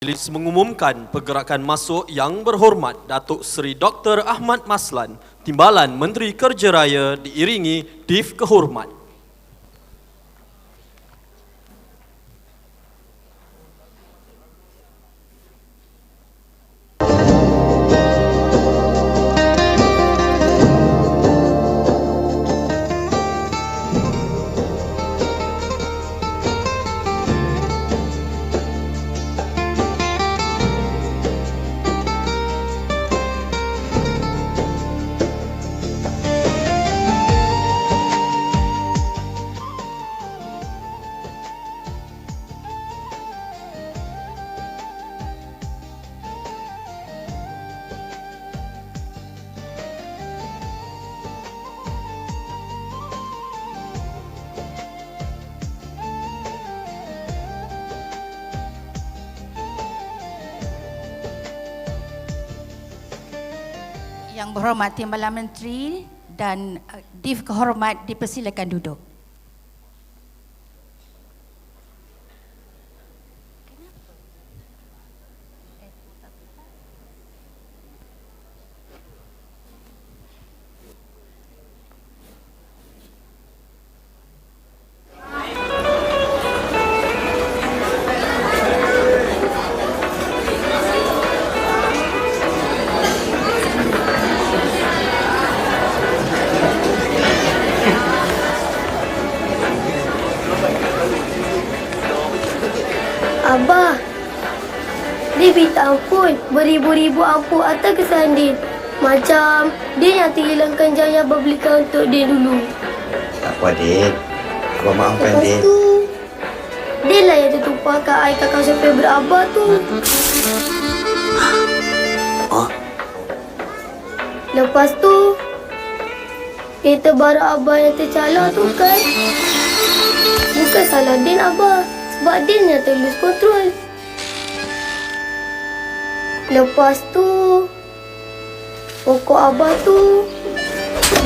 Majlis mengumumkan pergerakan masuk Yang Berhormat Datuk Seri Dr. Ahmad Maslan, Timbalan Menteri Kerja Raya diiringi Div Kehormat. Yang Berhormat Timbalan Menteri dan Div Kehormat dipersilakan duduk. Abah, dia minta ampun beribu-ribu ampun atas kesalahan dia. Macam dia yang terhilangkan janji Abah belikan untuk dia dulu. Tak apa, Dik. Abah maafkan Lepas dia. tu, dia lah yang tertumpahkan air kakak sopir berabah tu. Lepas tu, kereta baru Abah yang tercalar tu kan, bukan salah Din Abah. Sebab dia yang terlus kontrol. Lepas tu, pokok Abah tu,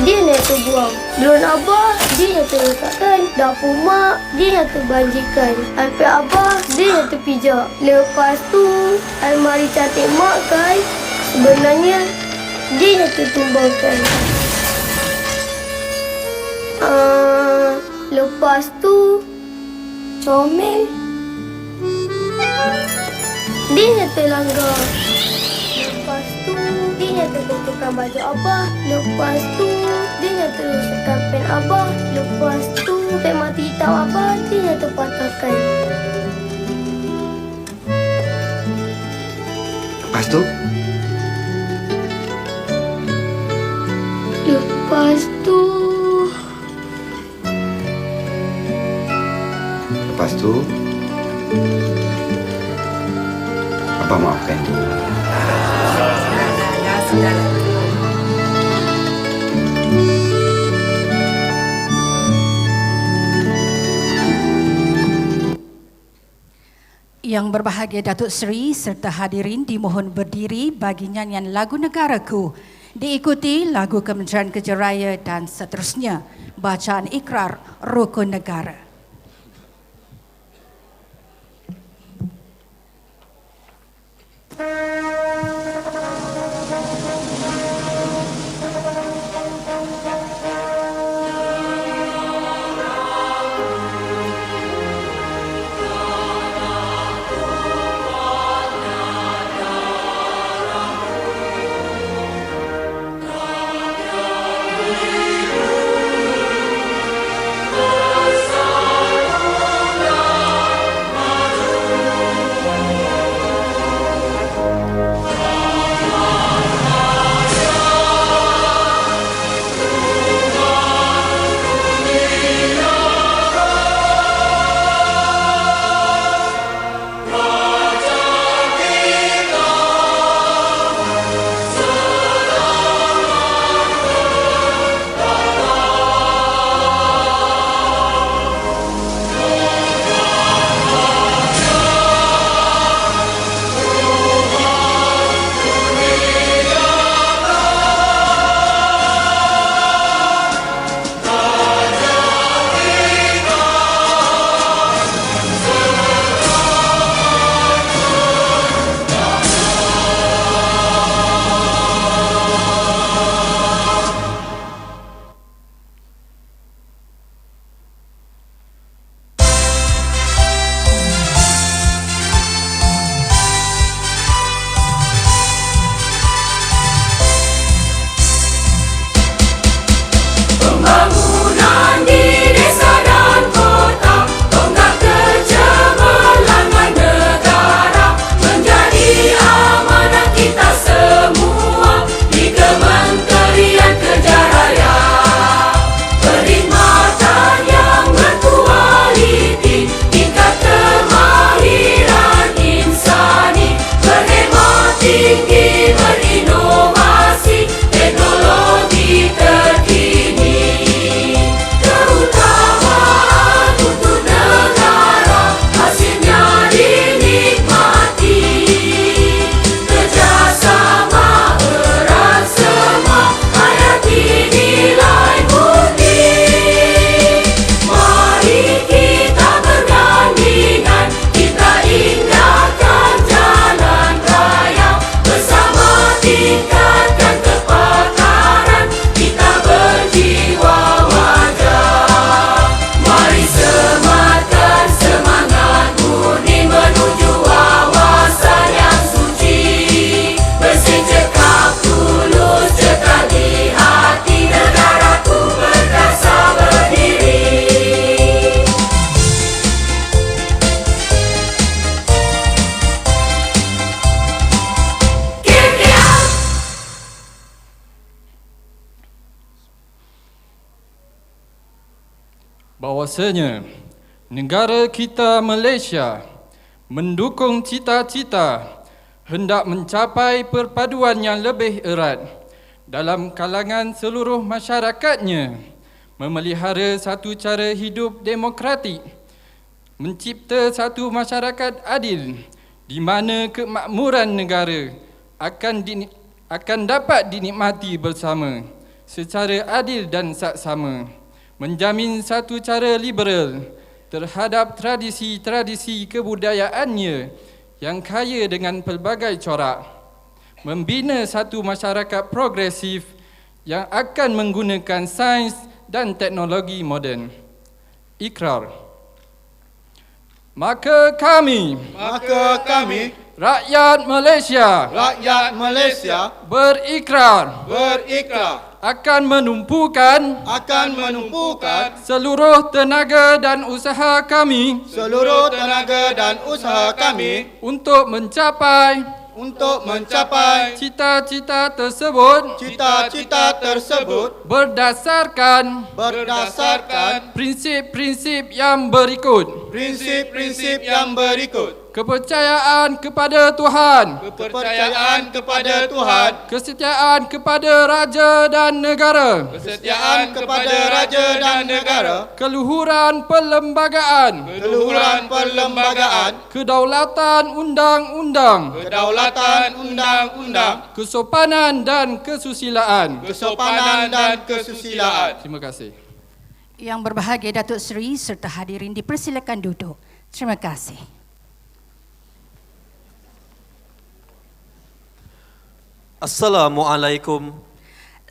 dia yang terbuang. Drone Abah, dia yang terrosakkan. Dapur mak, dia yang terbanjirkan. iPad Abah, dia yang terpijak. Lepas tu, almari cantik mak kan, sebenarnya, dia yang tertumbangkan. Lepas tu, comel, dia yang terlanggar. Lepas tu, dia yang terkotorkan baju Abah. Lepas tu, dia yang terrosakkan pen Abah. Lepas tu, pen mati hitam Abah, dia yang terpatahkan. Lepas tu? Lepas tu, Abah maafkan dia. Yang berbahagia Datuk Seri serta hadirin dimohon berdiri bagi nyanyian lagu negaraku, diikuti lagu Kementerian Kerja Raya dan seterusnya bacaan ikrar rukun negara. Bersama bahawasanya negara kita Malaysia mendukung cita-cita hendak mencapai perpaduan yang lebih erat dalam kalangan seluruh masyarakatnya, memelihara satu cara hidup demokratik, mencipta satu masyarakat adil di mana kemakmuran negara akan dapat dinikmati bersama secara adil dan saksama, menjamin satu cara liberal terhadap tradisi-tradisi kebudayaannya yang kaya dengan pelbagai corak, membina satu masyarakat progresif yang akan menggunakan sains dan teknologi moden. Ikrar. Maka kami, rakyat Malaysia berikrar akan menumpukan seluruh tenaga dan usaha kami untuk mencapai cita-cita tersebut berdasarkan prinsip-prinsip yang berikut. Kepercayaan kepada Tuhan, kesetiaan kepada raja dan negara, keluhuran perlembagaan, kedaulatan undang-undang, kesopanan dan kesusilaan. Terima kasih. Yang berbahagia Datuk Seri serta hadirin dipersilakan duduk. Terima kasih. Assalamualaikum.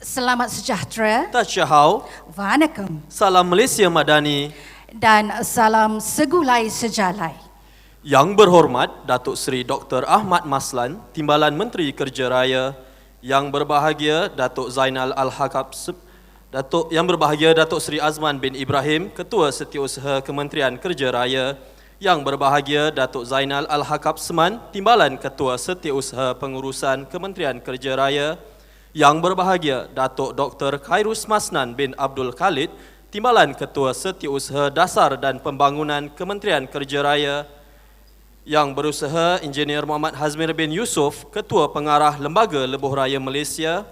Selamat sejahtera. Tasyahau. Waalaikum. Salam Malaysia Madani. Dan salam segulai sejalai. Yang berhormat Datuk Seri Dr. Ahmad Maslan, Timbalan Menteri Kerja Raya. Yang berbahagia Datuk Zainal Al-Hakab, Yang berbahagia Datuk Seri Azman bin Ibrahim, Ketua Setiausaha Kementerian Kerja Raya. Yang berbahagia Datuk Zainal Al-Hakab Seman, Timbalan Ketua Setiausaha Pengurusan Kementerian Kerja Raya. Yang berbahagia Datuk Dr. Khairus Masnan bin Abdul Khalid, Timbalan Ketua Setiausaha Dasar dan Pembangunan Kementerian Kerja Raya. Yang berusaha Engineer Muhammad Hazmir bin Yusof, Ketua Pengarah Lembaga Lebuh Raya Malaysia.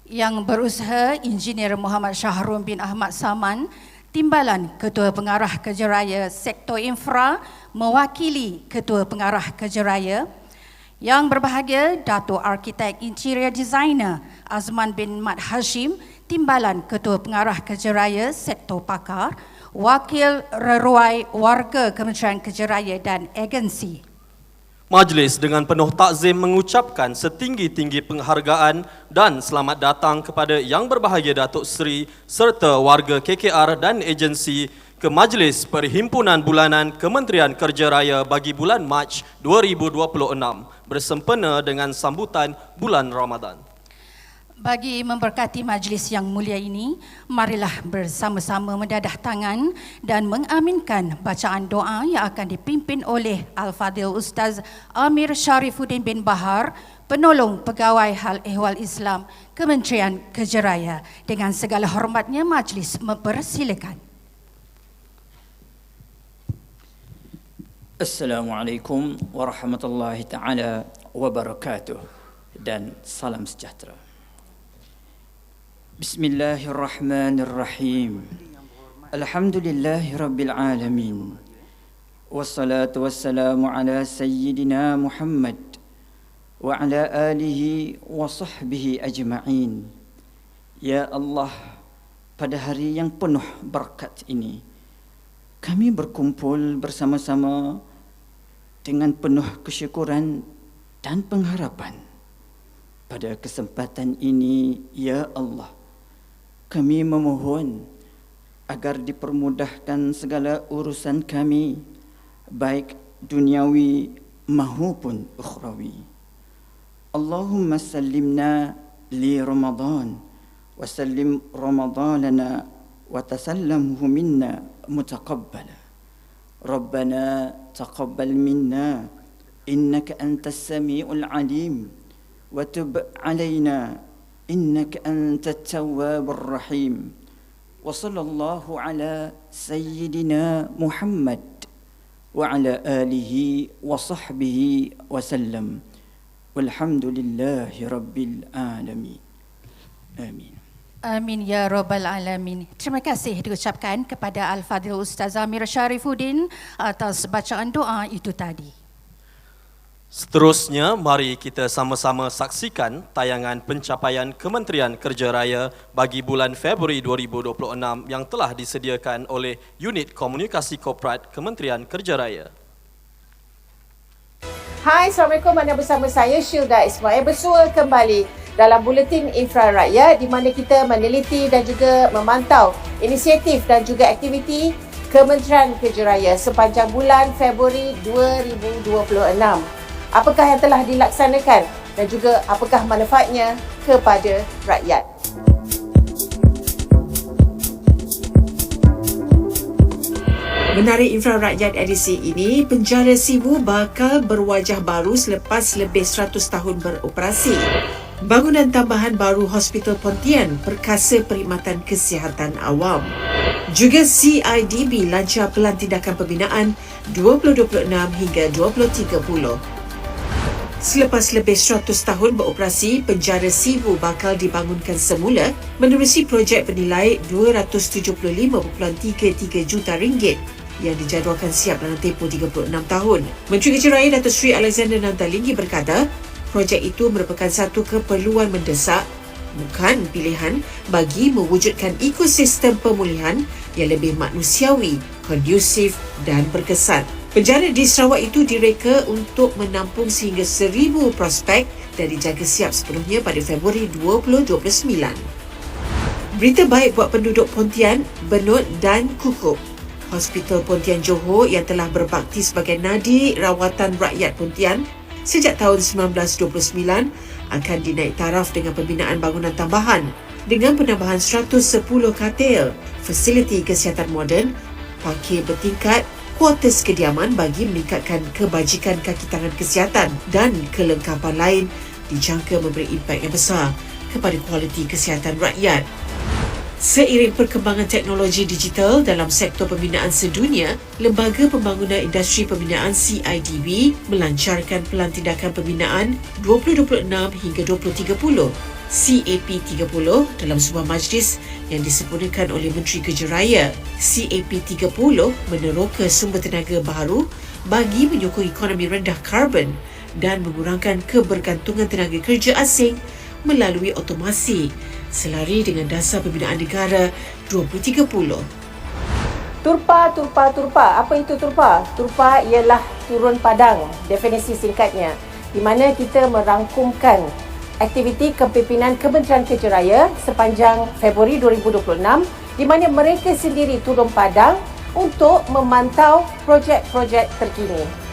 Yang berusaha Engineer Muhammad Syahrul bin Ahmad Saman, Timbalan Ketua Pengarah Kerja Raya Sektor Infra, mewakili Ketua Pengarah Kerja Raya. Yang berbahagia Datuk Arkitek Interior Designer Azman bin Mat Hashim, Timbalan Ketua Pengarah Kerja Raya Sektor Pakar, Wakil Reruai Warga Kementerian Kerja Raya dan Agensi. Majlis dengan penuh takzim mengucapkan setinggi-tinggi penghargaan dan selamat datang kepada Yang Berbahagia Datuk Seri serta warga KKR dan agensi ke Majlis Perhimpunan Bulanan Kementerian Kerja Raya bagi bulan Mac 2026 bersempena dengan sambutan bulan Ramadan. Bagi memberkati majlis yang mulia ini, marilah bersama-sama mendadah tangan dan mengaminkan bacaan doa yang akan dipimpin oleh Al-Fadhil Ustaz Amir Sharifuddin bin Bahar, Penolong Pegawai Hal Ehwal Islam Kementerian Kerja Raya. Dengan segala hormatnya, majlis mempersilakan. Assalamualaikum warahmatullahi taala wabarakatuh dan salam sejahtera. Bismillahirrahmanirrahim. Alhamdulillahi rabbil alamin. Wassalatu wassalamu ala sayyidina Muhammad wa ala alihi wa sahbihi ajma'in. Ya Allah, pada hari yang penuh berkat ini, kami berkumpul bersama-sama dengan penuh kesyukuran dan pengharapan. Pada kesempatan ini, ya Allah, kami memohon agar dipermudahkan segala urusan kami, baik duniawi maupun ukhrawi. Allahumma sallimna li Ramadan wa sallim Ramadanana wa tasallamhu minna mutaqabbala. Rabbana taqabbal minna innaka antas sami'ul alim wa tub alaina إنك أنت التواب الرحيم wa sallallahu ala sayyidina Muhammad wa ala alihi wa sahbihi wa sallam. Walhamdulillahi rabbil alamin. Amin. Amin ya rabbal alamin. Terima kasih diucapkan kepada Al-Fadhil Ustazah Mira Sharifuddin atas bacaan doa itu tadi. Seterusnya, mari kita sama-sama saksikan tayangan pencapaian Kementerian Kerja Raya bagi bulan Februari 2026 yang telah disediakan oleh Unit Komunikasi Korporat Kementerian Kerja Raya. Hai, Assalamualaikum. Anda bersama saya Syilda Ismail bersua kembali dalam Buletin Infra Rakyat di mana kita meneliti dan juga memantau inisiatif dan juga aktiviti Kementerian Kerja Raya sepanjang bulan Februari 2026. Apakah yang telah dilaksanakan dan juga apakah manfaatnya kepada rakyat? Menarik Infra Rakyat edisi ini, Penjara Sibu bakal berwajah baru selepas lebih 100 tahun beroperasi. Bangunan tambahan baru Hospital Pontian perkasa perkhidmatan kesihatan awam. Juga CIDB lancar Pelan Tindakan Pembinaan 2026 hingga 2030. Selepas lebih 100 tahun beroperasi, Penjara Sibu bakal dibangunkan semula menerusi projek bernilai RM275.33 juta yang dijadualkan siap dalam tempoh 36 tahun. Menteri Kerja Raya Datuk Seri Alexander Nantalinggi berkata, projek itu merupakan satu keperluan mendesak, bukan pilihan bagi mewujudkan ekosistem pemulihan yang lebih manusiawi, kondusif dan berkesan. Penjara di Sarawak itu direka untuk menampung sehingga 1,000 prospek dan dijaga siap sepenuhnya pada Februari 2029. Berita baik buat penduduk Pontian, Benut dan Kukup. Hospital Pontian Johor yang telah berbakti sebagai nadi rawatan rakyat Pontian sejak tahun 1929 akan dinaik taraf dengan pembinaan bangunan tambahan dengan penambahan 110 katil, fasiliti kesihatan moden, parkir bertingkat, kuartus kediaman bagi meningkatkan kebajikan kaki tangan kesihatan dan kelengkapan lain dijangka memberi impak yang besar kepada kualiti kesihatan rakyat. Seiring perkembangan teknologi digital dalam sektor pembinaan sedunia, Lembaga Pembangunan Industri Pembinaan CIDB melancarkan Pelan Tindakan Pembinaan 2026 hingga 2030 CAP30 dalam sebuah majlis yang disempurnakan oleh Menteri Kerja Raya. CAP30 meneroka sumber tenaga baru bagi menyokong ekonomi rendah karbon dan mengurangkan kebergantungan tenaga kerja asing melalui otomasi selari dengan dasar pembinaan negara 2030. Turpa. Apa itu turpa? Turpa ialah turun padang, definisi singkatnya, di mana kita merangkumkan aktiviti kepimpinan Kementerian Kerja Raya sepanjang Februari 2026 di mana mereka sendiri turun padang untuk memantau projek-projek terkini.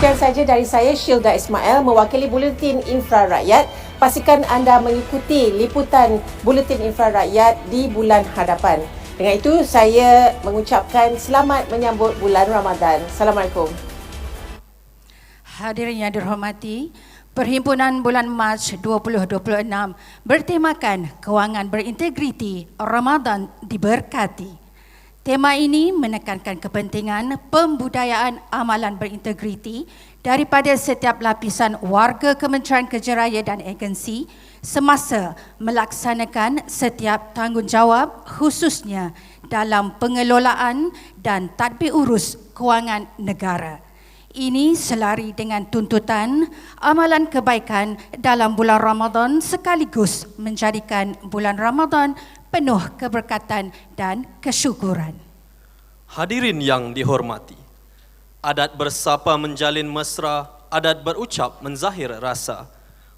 Sekian saja dari saya, Syilda Ismail, mewakili Buletin Infra Rakyat. Pastikan anda mengikuti liputan Buletin Infra Rakyat di bulan hadapan. Dengan itu, saya mengucapkan selamat menyambut bulan Ramadan. Assalamualaikum. Hadirin yang dihormati, Perhimpunan Bulan Mac 2026 bertemakan Kewangan Berintegriti, Ramadan Diberkati. Tema ini menekankan kepentingan pembudayaan amalan berintegriti daripada setiap lapisan warga Kementerian Kerja Raya dan agensi semasa melaksanakan setiap tanggungjawab, khususnya dalam pengelolaan dan tadbir urus kewangan negara. Ini selari dengan tuntutan amalan kebaikan dalam bulan Ramadan sekaligus menjadikan bulan Ramadan penuh keberkatan dan kesyukuran. Hadirin yang dihormati, adat bersapa menjalin mesra, adat berucap menzahir rasa.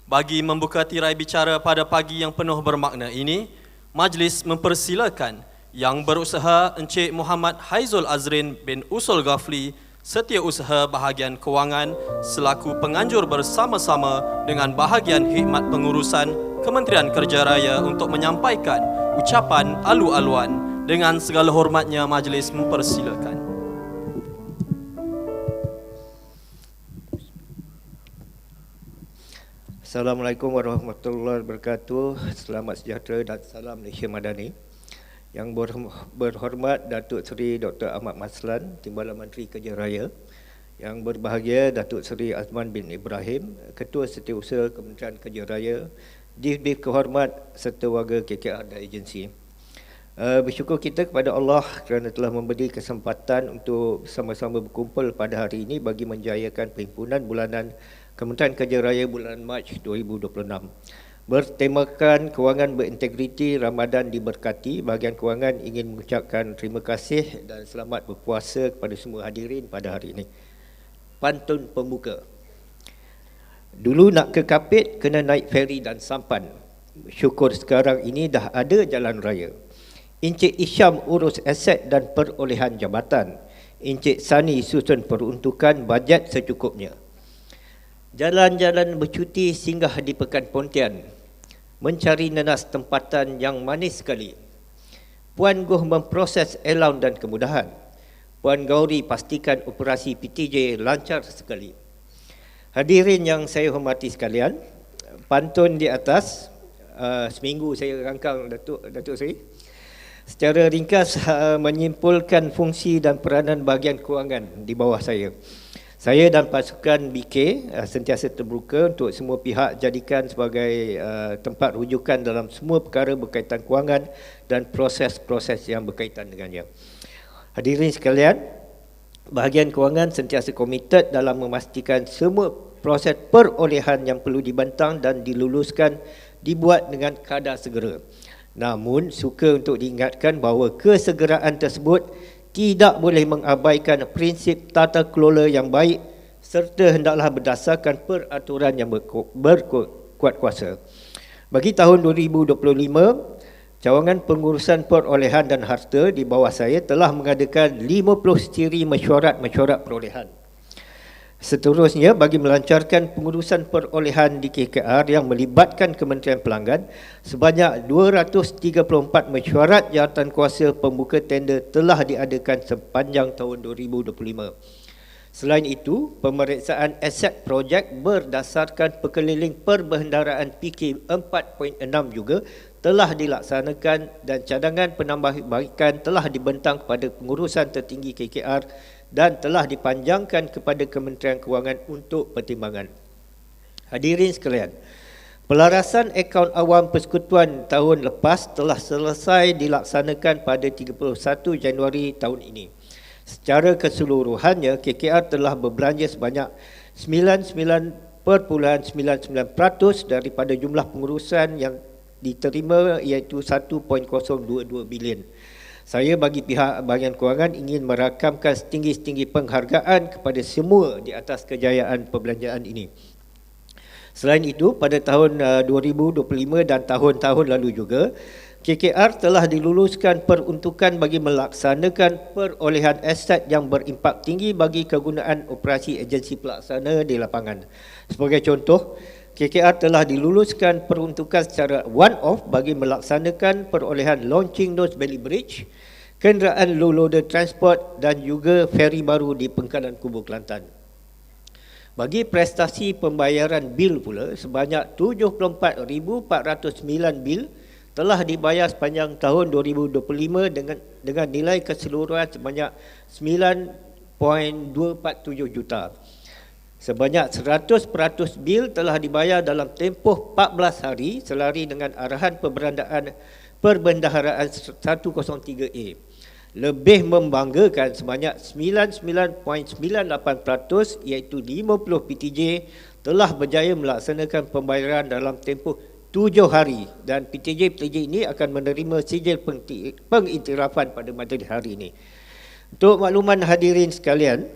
Bagi membuka tirai bicara pada pagi yang penuh bermakna ini, majlis mempersilakan Yang Berusaha Encik Muhammad Haizul Azrin bin Usul Ghafli, Setiausaha Bahagian Kewangan selaku penganjur bersama-sama dengan Bahagian Khidmat Pengurusan Kementerian Kerja Raya untuk menyampaikan ucapan alu-aluan. Dengan segala hormatnya, majlis mempersilakan. Assalamualaikum warahmatullahi wabarakatuh. Selamat sejahtera dan salam Malaysia Madani. Yang berhormat Datuk Seri Dr. Ahmad Maslan, Timbalan Menteri Kerja Raya. Yang berbahagia Datuk Seri Azman bin Ibrahim, Ketua Setiausaha Kementerian Kerja Raya, Div Kehormat serta warga KKR dan agensi. Bersyukur kita kepada Allah kerana telah memberi kesempatan untuk sama-sama berkumpul pada hari ini bagi menjayakan perhimpunan bulanan Kementerian Kerja Raya bulan Mac 2026. Bertemakan kewangan berintegriti, Ramadan diberkati, bahagian kewangan ingin mengucapkan terima kasih dan selamat berpuasa kepada semua hadirin pada hari ini. Pantun pembuka. Dulu nak ke Kapit kena naik feri dan sampan. Syukur sekarang ini dah ada jalan raya. Encik Isyam urus aset dan perolehan jabatan. Encik Sani susun peruntukan bajet secukupnya. Jalan-jalan bercuti singgah di Pekan Pontian, mencari nenas tempatan yang manis sekali. Puan Goh memproses allowance dan kemudahan. Puan Gauri pastikan operasi PTJ lancar sekali. Hadirin yang saya hormati sekalian, pantun di atas seminggu saya rangkang Datuk Seri. Secara ringkas menyimpulkan fungsi dan peranan bahagian kewangan di bawah saya. Saya dan pasukan BK sentiasa terbuka untuk semua pihak jadikan sebagai tempat rujukan dalam semua perkara berkaitan kewangan dan proses-proses yang berkaitan dengannya. Hadirin sekalian, bahagian kewangan sentiasa komited dalam memastikan semua proses perolehan yang perlu dibentang dan diluluskan dibuat dengan kadar segera. Namun, suka untuk diingatkan bahawa kesegeraan tersebut tidak boleh mengabaikan prinsip tata kelola yang baik serta hendaklah berdasarkan peraturan yang berkuat kuasa. Bagi tahun 2025, Cawangan Pengurusan Perolehan dan Harta di bawah saya telah mengadakan 50 siri mesyuarat-mesyuarat perolehan. Seterusnya, bagi melancarkan pengurusan perolehan di KKR yang melibatkan Kementerian Pelanggan, sebanyak 234 mesyuarat jawatankuasa pembuka tender telah diadakan sepanjang tahun 2025. Selain itu, pemeriksaan aset projek berdasarkan perkeliling perbendaharaan PK 4.6 juga telah dilaksanakan dan cadangan penambahbaikan telah dibentang kepada pengurusan tertinggi KKR dan telah dipanjangkan kepada Kementerian Kewangan untuk pertimbangan. Hadirin sekalian, pelarasan akaun awam persekutuan tahun lepas telah selesai dilaksanakan pada 31 Januari tahun ini. Secara keseluruhannya, KKR telah berbelanja sebanyak 99.99% daripada jumlah pengurusan yang diterima iaitu 1.022 bilion. Saya bagi pihak bahagian kewangan ingin merakamkan setinggi-tinggi penghargaan kepada semua di atas kejayaan perbelanjaan ini. Selain itu, pada tahun 2025 dan tahun-tahun lalu juga, KKR telah diluluskan peruntukan bagi melaksanakan perolehan aset yang berimpak tinggi bagi kegunaan operasi agensi pelaksana di lapangan. Sebagai contoh, KKR telah diluluskan peruntukan secara one-off bagi melaksanakan perolehan launching Nose Valley Bridge, kenderaan low-loader transport dan juga feri baru di Pengkalan Kubu Kelantan. Bagi prestasi pembayaran bil pula, sebanyak 74,409 bil telah dibayar sepanjang tahun 2025 dengan nilai keseluruhan sebanyak 9.247 juta. Sebanyak 100% bil telah dibayar dalam tempoh 14 hari selari dengan arahan Perbendaharaan 103A. Lebih membanggakan, sebanyak 99.98% iaitu 50 PTJ telah berjaya melaksanakan pembayaran dalam tempoh 7 hari dan PTJ ini akan menerima sijil pengiktirafan pada majlis hari ini. Untuk makluman hadirin sekalian,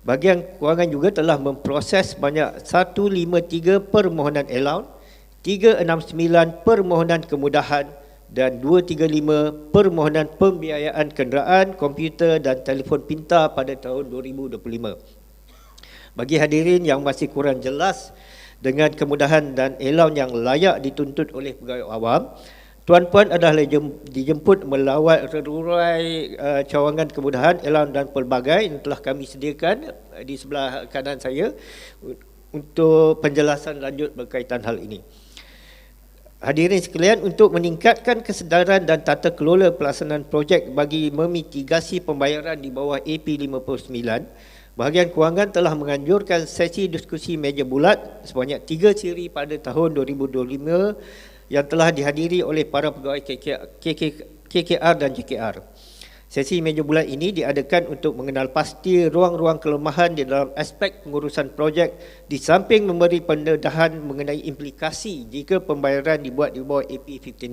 bahagian kewangan juga telah memproses sebanyak 153 permohonan allowance, 369 permohonan kemudahan dan 235 permohonan pembiayaan kenderaan, komputer dan telefon pintar pada tahun 2025. Bagi hadirin yang masih kurang jelas dengan kemudahan dan allowance yang layak dituntut oleh pegawai awam, tuan-puan adalah dijemput melawat rerurai cawangan kemudahan, allowance dan pelbagai yang telah kami sediakan di sebelah kanan saya untuk penjelasan lanjut berkaitan hal ini. Hadirin sekalian, untuk meningkatkan kesedaran dan tata kelola pelaksanaan projek bagi memitigasi pembayaran di bawah AP59, bahagian kewangan telah menganjurkan sesi diskusi meja bulat sebanyak 3 siri pada tahun 2025 yang telah dihadiri oleh para pegawai KKR dan JKR. Sesi meja bulat ini diadakan untuk mengenal pasti ruang-ruang kelemahan di dalam aspek pengurusan projek di samping memberi pendedahan mengenai implikasi jika pembayaran dibuat di bawah AP59.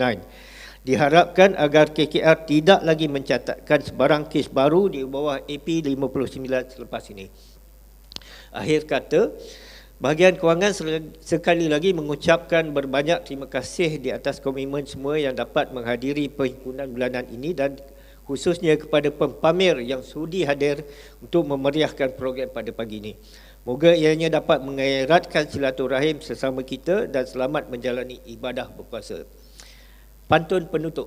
Diharapkan agar KKR tidak lagi mencatatkan sebarang kes baru di bawah AP59 selepas ini. Akhir kata, bahagian kewangan sekali lagi mengucapkan berbanyak terima kasih di atas komitmen semua yang dapat menghadiri perhimpunan bulanan ini dan khususnya kepada pempamer yang sudi hadir untuk memeriahkan program pada pagi ini. Moga ianya dapat mengeratkan silaturahim sesama kita dan selamat menjalani ibadah berpuasa. Pantun penutup.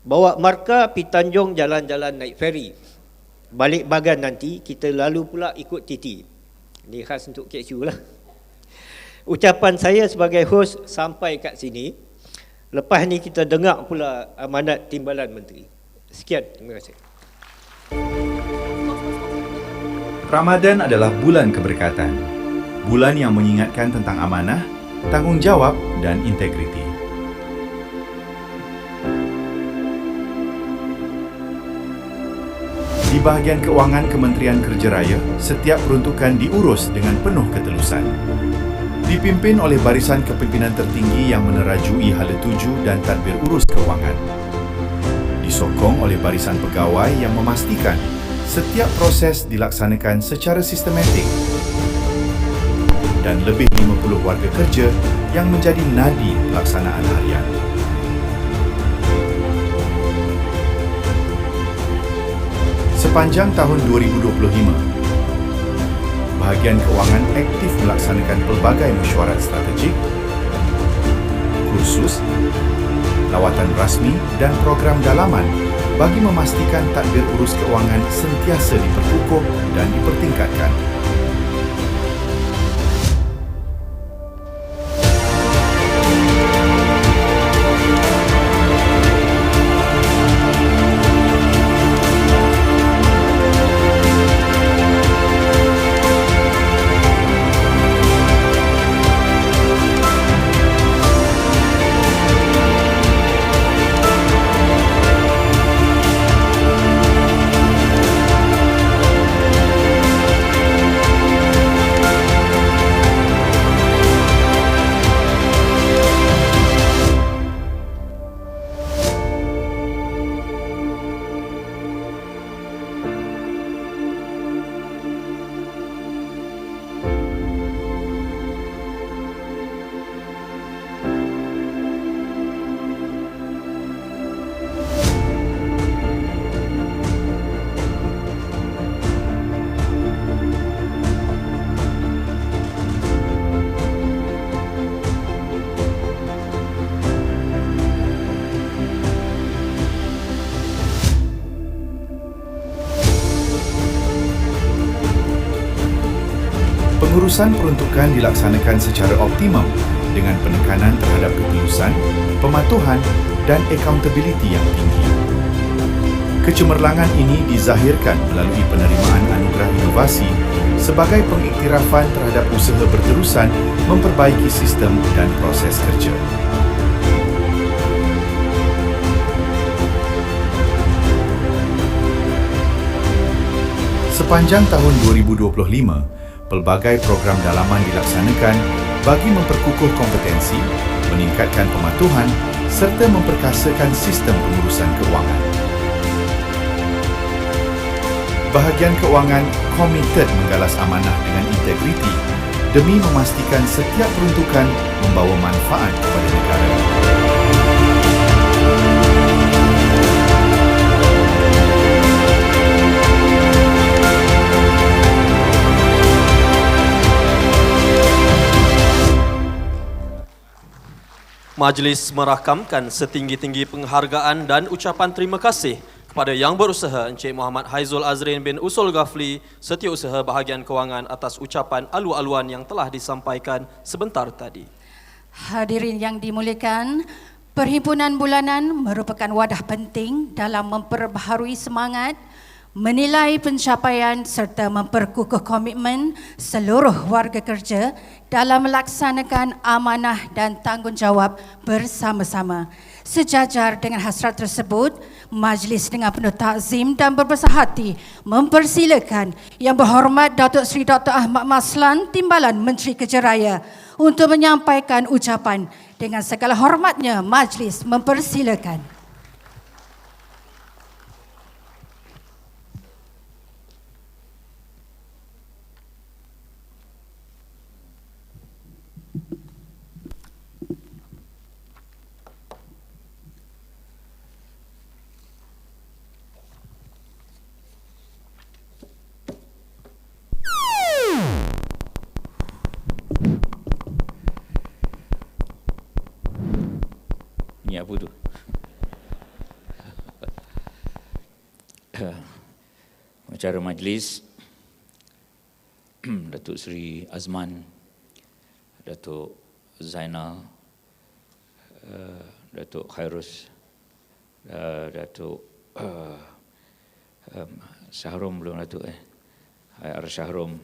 Bawa markah pi Tanjung jalan-jalan naik feri. Balik Bagan nanti kita lalu pula ikut Titi. Ini khas untuk KSU lah. Ucapan saya sebagai hos sampai kat sini. Lepas ni kita dengar pula amanat Timbalan Menteri. Sekian, terima kasih. Ramadan adalah bulan keberkatan. Bulan yang mengingatkan tentang amanah, tanggungjawab dan integriti. Di bahagian keuangan Kementerian Kerja Raya, setiap peruntukan diurus dengan penuh ketulusan. Dipimpin oleh barisan kepimpinan tertinggi yang menerajui hala tuju dan tadbir urus keuangan. Disokong oleh barisan pegawai yang memastikan setiap proses dilaksanakan secara sistematik. Dan lebih 50 warga kerja yang menjadi nadi pelaksanaan harian. Sepanjang tahun 2025, bahagian kewangan aktif melaksanakan pelbagai mesyuarat strategik, kursus, lawatan rasmi dan program dalaman bagi memastikan tadbir urus keuangan sentiasa diperkukuh dan dipertingkatkan. Pengurusan peruntukan dilaksanakan secara optimum dengan penekanan terhadap ketulusan, pematuhan dan accountability yang tinggi. Kecemerlangan ini dizahirkan melalui penerimaan anugerah inovasi sebagai pengiktirafan terhadap usaha berterusan memperbaiki sistem dan proses kerja. Sepanjang tahun 2025, pelbagai program dalaman dilaksanakan bagi memperkukuh kompetensi, meningkatkan pematuhan serta memperkasakan sistem pengurusan kewangan. Bahagian kewangan komited menggalas amanah dengan integriti demi memastikan setiap peruntukan membawa manfaat kepada negara. Majlis merakamkan setinggi-tinggi penghargaan dan ucapan terima kasih kepada Yang Berusaha Encik Muhammad Haizul Azrin bin Usul Ghafli, Setiausaha Bahagian Kewangan atas ucapan alu-aluan yang telah disampaikan sebentar tadi. Hadirin yang dimuliakan, Perhimpunan Bulanan merupakan wadah penting dalam memperbaharui semangat, menilai pencapaian serta memperkukuh komitmen seluruh warga kerja dalam melaksanakan amanah dan tanggungjawab bersama-sama. Sejajar dengan hasrat tersebut, majlis dengan penuh takzim dan berbesar hati mempersilakan Yang Berhormat Datuk Seri Dr. Ahmad Maslan, Timbalan Menteri Kerja Raya untuk menyampaikan ucapan. Dengan segala hormatnya, majlis mempersilakan. Ini apa tu? Acara majlis Datuk Seri Azman, Datuk Zainal, Datuk Khairus, Datuk Syahrum belum Datuk AR Syahrum,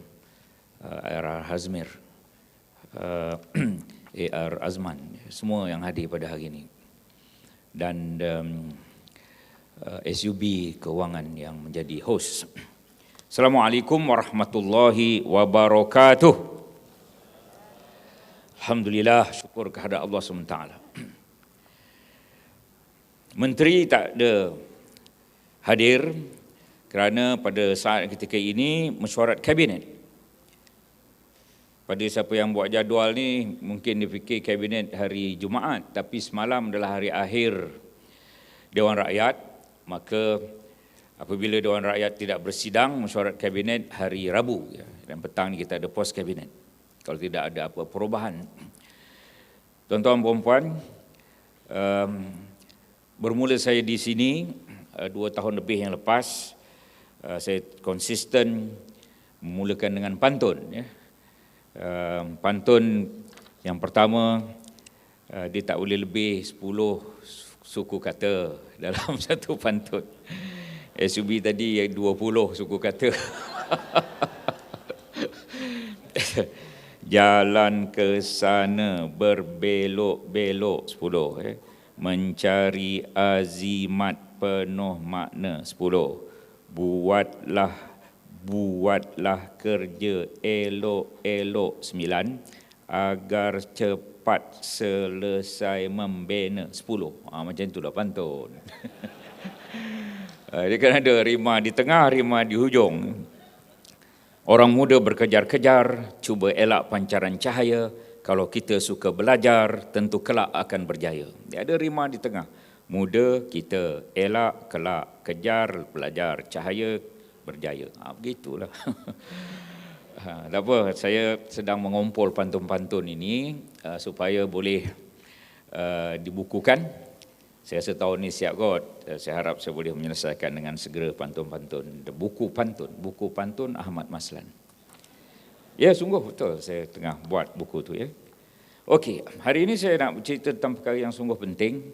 AR Hazmir, AR Azman, semua yang hadir pada hari ini, dan SUB Kewangan yang menjadi host. Assalamualaikum warahmatullahi wabarakatuh. Alhamdulillah, syukur kehadrat Allah SWT. Menteri tak ada hadir kerana pada saat ketika ini mesyuarat kabinet. Pada siapa yang buat jadual ni, mungkin dia fikir kabinet hari Jumaat, tapi semalam adalah hari akhir Dewan Rakyat, maka apabila Dewan Rakyat tidak bersidang, mesyuarat kabinet hari Rabu, dan petang ni kita ada pos kabinet, kalau tidak ada apa perubahan. Tuan-tuan dan puan, bermula saya di sini 2 tahun lebih yang lepas, saya konsisten memulakan dengan pantun. Pantun yang pertama, dia tak boleh lebih 10 suku kata dalam satu pantun. SUB tadi 20 suku kata. Jalan ke sana berbelok-belok 10. Mencari azimat penuh makna 10. Buatlah kerja elok-elok 9 agar cepat selesai membina 10. Macam itulah pantun. Dia kan ada rima di tengah, rima di hujung. Orang muda berkejar-kejar, cuba elak pancaran cahaya. Kalau kita suka belajar, tentu kelak akan berjaya. Dia ada rima di tengah. Muda kita elak, kelak kejar, belajar, cahaya, berjaya. Begitulah. Tak apa, saya sedang mengumpul pantun-pantun ini supaya boleh dibukukan. Saya setahun ni siap kot. Saya harap saya boleh menyelesaikan dengan segera pantun-pantun. Buku Pantun Ahmad Maslan. Ya, sungguh betul saya tengah buat buku tu ya. Okey, hari ini saya nak bercerita tentang perkara yang sungguh penting.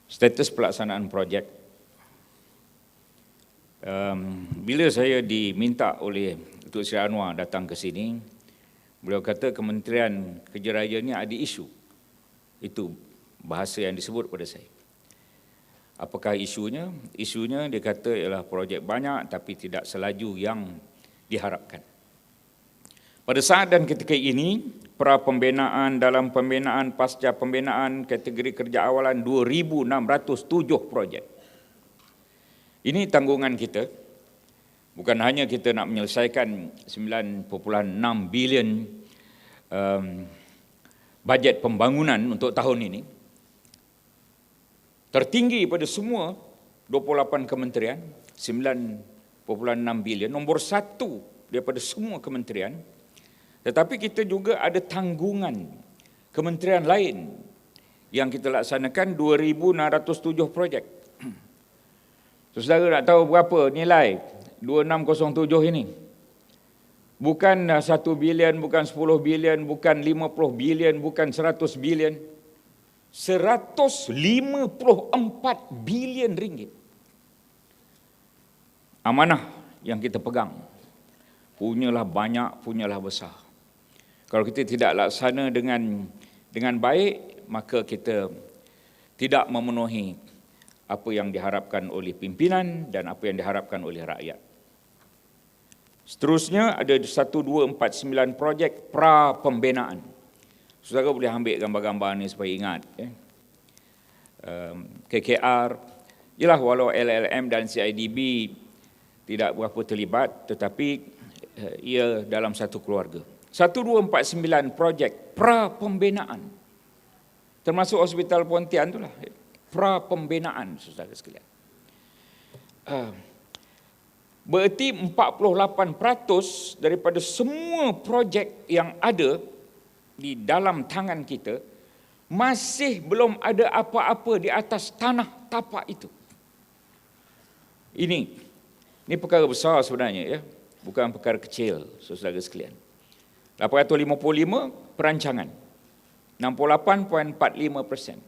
Status pelaksanaan projek. Bila saya diminta oleh Datuk Seri Anwar datang ke sini, beliau kata Kementerian Kerja Raya ni ada isu. Itu bahasa yang disebut pada saya. Apakah isunya? Isunya dia kata ialah projek banyak tapi tidak selaju yang diharapkan. Pada saat dan ketika ini, pra-pembinaan dalam pembinaan pasca pembinaan kategori kerja awalan 2,607 projek. Ini tanggungan kita. Bukan hanya kita nak menyelesaikan 9.6 bilion bajet pembangunan untuk tahun ini. Tertinggi pada semua 28 kementerian, 9.6 bilion, nombor 1 daripada semua kementerian. Tetapi kita juga ada tanggungan kementerian lain yang kita laksanakan 2,607 projek. Saudara nak tahu berapa nilai 2607 ini? Bukan 1 bilion, bukan 10 bilion, bukan 50 bilion, bukan 100 bilion. 154 bilion ringgit. Amanah yang kita pegang. Punyalah banyak, punyalah besar. Kalau kita tidak laksana dengan baik, maka kita tidak memenuhi apa yang diharapkan oleh pimpinan dan apa yang diharapkan oleh rakyat. Seterusnya ada 1249 projek pra-pembinaan. Saudara boleh ambil gambar-gambar ni supaya ingat. KKR, ialah walau LLM dan CIDB tidak berapa terlibat, tetapi ia dalam satu keluarga. 1249 projek pra-pembinaan. Termasuk Hospital Pontian itulah. Pra-pembinaan, saudara sekalian. Berarti 48% daripada semua projek yang ada di dalam tangan kita masih belum ada apa-apa di atas tanah tapak itu. Ini perkara besar sebenarnya, ya. Bukan perkara kecil, saudara sekalian. 855 perancangan, 68.45%.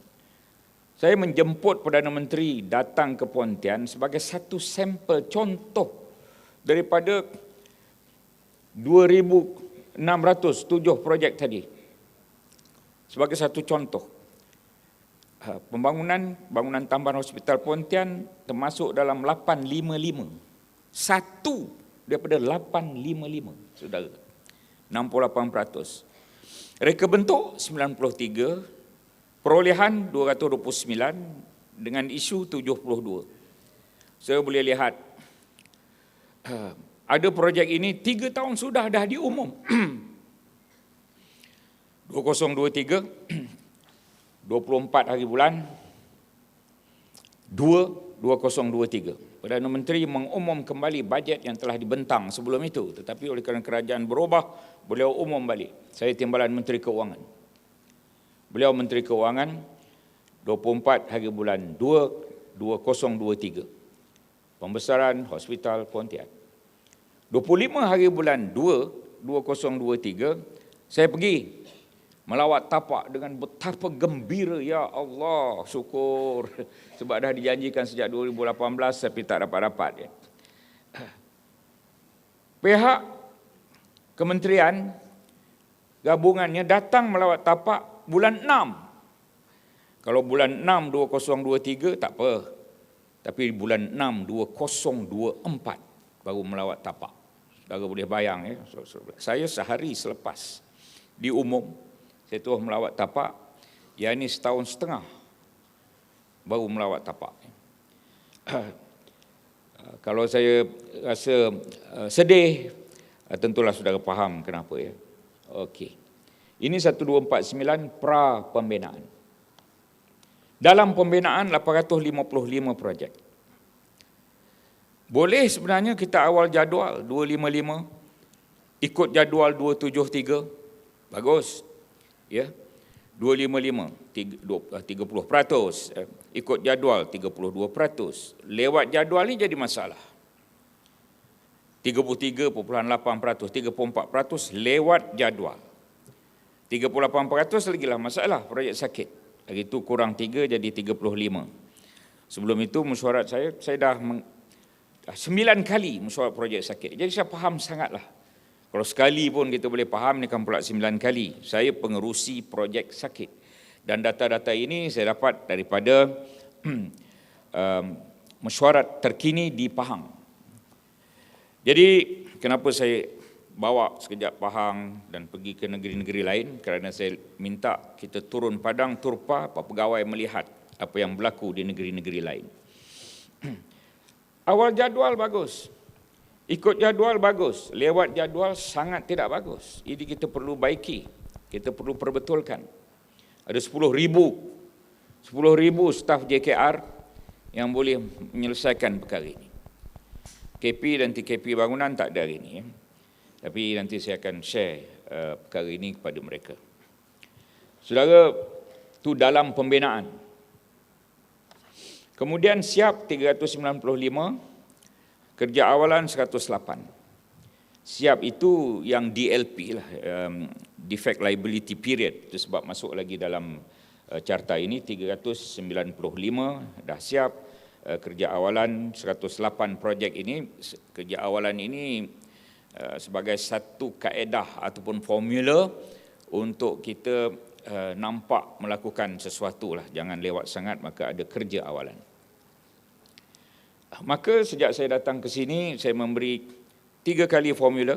Saya menjemput Perdana Menteri datang ke Pontian sebagai satu sampel contoh daripada 2,607 projek tadi. Sebagai satu contoh, bangunan tambahan Hospital Pontian termasuk dalam 855. Satu daripada 855, saudara. 68%. Reka bentuk 93, perolehan 229 dengan isu 72. Saya boleh lihat ada projek ini 3 tahun sudah dah diumum. 2023, 24 hari bulan 2023. Perdana Menteri mengumum kembali bajet yang telah dibentang sebelum itu. Tetapi oleh kerana kerajaan berubah, beliau umum balik. Saya Timbalan Menteri Keuangan. Beliau Menteri Keuangan 24 hari bulan 2 2023. Pembesaran Hospital Pontian. 25 hari bulan 2 2023, saya pergi melawat tapak dengan betapa gembira, ya Allah, syukur. Sebab dah dijanjikan sejak 2018 tapi tak dapat-dapat. Pihak kementerian gabungannya datang melawat tapak bulan 6. Kalau bulan 6 2023 tak apa. Tapi bulan 6 2024 baru melawat tapak. Saudara boleh bayang, ya. Saya sehari selepas diumum, saya terus melawat tapak, yang ini setahun setengah baru melawat tapak. Kalau saya rasa sedih, tentulah saudara faham kenapa, ya. Okey. Ini 1249 pra-pembinaan. Dalam pembinaan 855 projek. Boleh sebenarnya kita awal jadual 255, ikut jadual 273, bagus. Ya, 255, 30%, ikut jadual 32%. Lewat jadual ni jadi masalah. 33.8%, 34% lewat jadual. 38% lagi lah masalah projek sakit. Hari itu kurang 3 jadi 35. Sebelum itu mesyuarat saya dah 9 kali mesyuarat projek sakit. Jadi saya faham sangatlah. Kalau sekali pun kita boleh faham, ni kan pula 9 kali. Saya pengerusi projek sakit. Dan data-data ini saya dapat daripada mesyuarat terkini di Pahang. Jadi kenapa saya bawa sekejap Pahang dan pergi ke negeri-negeri lain? Kerana saya minta kita turun padang turpa, para pegawai melihat apa yang berlaku di negeri-negeri lain. Awal jadual bagus, ikut jadual bagus, lewat jadual sangat tidak bagus. Ini kita perlu baiki, kita perlu perbetulkan. Ada 10,000 staf JKR yang boleh menyelesaikan perkara ini. KP dan TKP bangunan tak ada hari ini. Tapi nanti saya akan share perkara ini kepada mereka. Saudara, itu dalam pembinaan. Kemudian siap 395, kerja awalan 108. Siap itu yang DLP lah, defect liability period. Itu sebab masuk lagi dalam carta ini 395 dah siap. Kerja awalan 108 projek ini, kerja awalan ini sebagai satu kaedah ataupun formula untuk kita nampak melakukan sesuatu lah. Jangan lewat sangat, maka ada kerja awalan. Maka sejak saya datang ke sini, saya memberi 3 kali formula,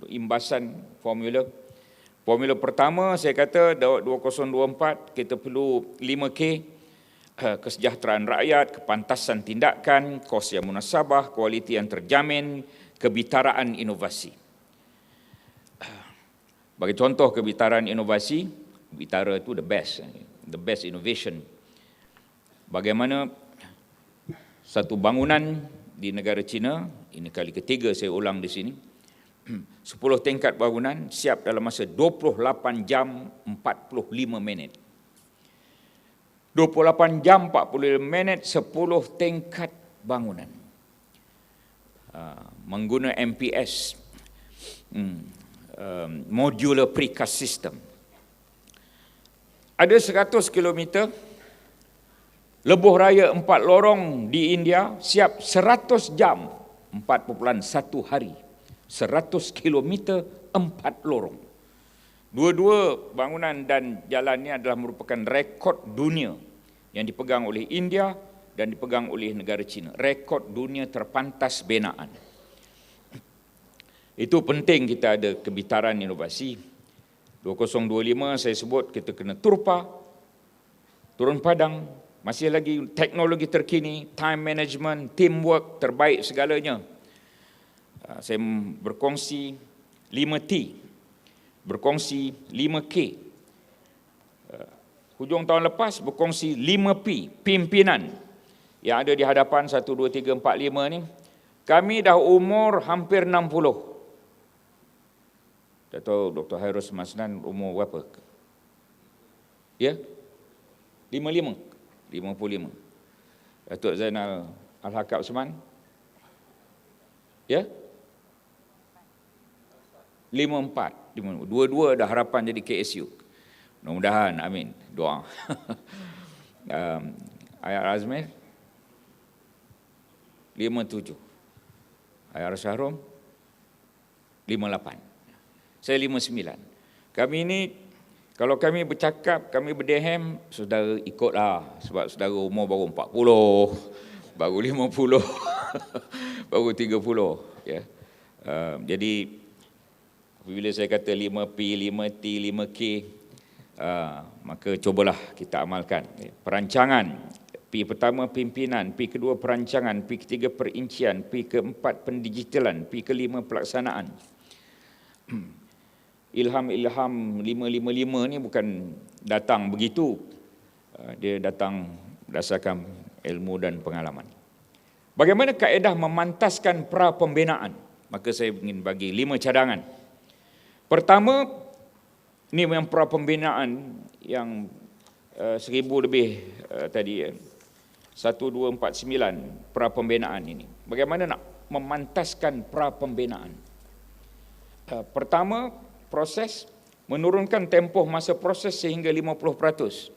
imbasan formula. Formula pertama saya kata 2024 kita perlu 5K, kesejahteraan rakyat, kepantasan tindakan, kos yang munasabah, kualiti yang terjamin, kebitaraan inovasi. Bagi contoh kebitaraan inovasi, bitara itu the best innovation. Bagaimana satu bangunan di negara China, ini kali ketiga saya ulang di sini, 10 tingkat bangunan siap dalam masa 28 jam 45 minit. 28 jam 45 minit 10 tingkat bangunan. Mengguna MPS, modular precast system. Ada 100 km, lebuh raya 4 lorong di India siap 100 jam 4.1 hari. 100 km 4 lorong. Dua-dua bangunan dan jalan ini adalah merupakan rekod dunia yang dipegang oleh India dan dipegang oleh negara China. Rekod dunia terpantas binaan. Itu penting kita ada kebitaran inovasi. 2025 saya sebut kita kena turpa, turun padang, masih lagi teknologi terkini, time management, teamwork, terbaik segalanya. Saya berkongsi 5T, berkongsi 5K. Hujung tahun lepas berkongsi 5P, pimpinan yang ada di hadapan 1, 2, 3, 4, 5 ni. Kami dah umur hampir 60. Tak tahu Dr. Hairus Maslan umur berapa? Ya? 55. Datuk Zainal Al-Hakab Osman? Ya? 54. Dua-dua ada harapan jadi KSU. Mudah-mudahan, amin. Doa. Ayat Azmir 57. Ayat Syahrum 58. Saya 59. Kami ini, kalau kami bercakap, kami berdehem, saudara ikutlah. Sebab saudara umur baru 40, baru 50, baru 30. Ya. Jadi, apabila saya kata 5P, 5T, 5K, maka cobalah kita amalkan. Perancangan, P pertama pimpinan, P kedua perancangan, P ketiga perincian, P keempat pendigitalan, P kelima pelaksanaan. Ilham 555 ni bukan datang begitu. Dia datang berdasarkan ilmu dan pengalaman. Bagaimana kaedah memantaskan pra pembinaan? Maka saya ingin bagi 5 cadangan. Pertama, ni yang pra pembinaan yang 1000 lebih tadi, 1249 pra pembinaan ini. Bagaimana nak memantaskan pra pembinaan? Pertama, proses menurunkan tempoh masa proses sehingga 50%.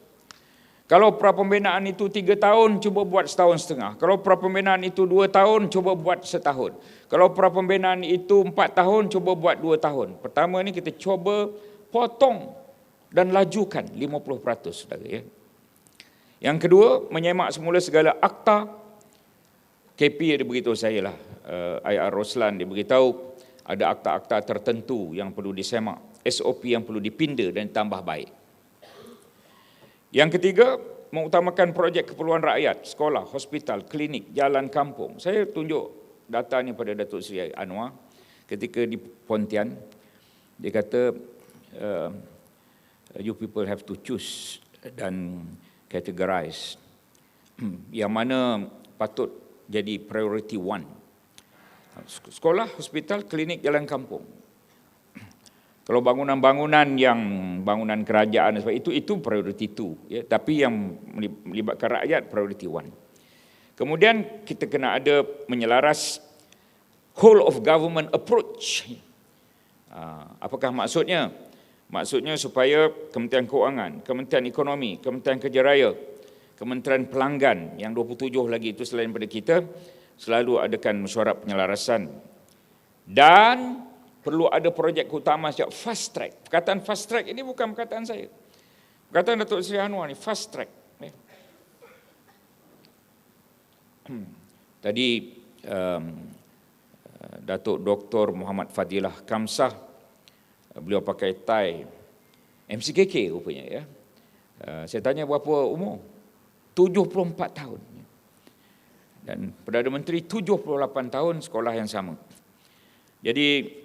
Kalau prapembinaan itu 3 tahun, cuba buat setahun setengah. Kalau prapembinaan itu 2 tahun, cuba buat setahun. Kalau prapembinaan itu 4 tahun, cuba buat 2 tahun. Pertama ni kita cuba potong dan lajukan 50%, saudara ya. Yang kedua, menyemak semula segala akta. KP dia beritahu saya lah, IR Roslan dia beritahu ada akta-akta tertentu yang perlu disemak, SOP yang perlu dipinda dan tambah baik. Yang ketiga, mengutamakan projek keperluan rakyat, sekolah, hospital, klinik, jalan kampung. Saya tunjuk data ni pada Datuk Seri Anwar ketika di Pontian. Dia kata, you people have to choose dan categorize yang mana patut jadi priority one. Sekolah, hospital, klinik, jalan kampung. Kalau bangunan-bangunan yang bangunan kerajaan sebab itu priority 2 ya, tapi yang melibatkan rakyat priority 1. Kemudian kita kena ada menyelaras whole of government approach. Apakah maksudnya? Maksudnya supaya Kementerian Kewangan, Kementerian Ekonomi, Kementerian Kerja Raya, Kementerian Pelanggan yang 27 lagi itu selain daripada kita selalu adakan mesyuarat penyelarasan. Dan perlu ada projek utama sejak fast track. Perkataan fast track ini bukan perkataan saya. Perkataan Datuk Seri Anwar ni fast track. Tadi Datuk Dr. Muhammad Fadilah Kamsah, beliau pakai tie MCKK rupanya ya. Saya tanya berapa umur? 74 tahun. Dan Perdana Menteri 78 tahun sekolah yang sama. Jadi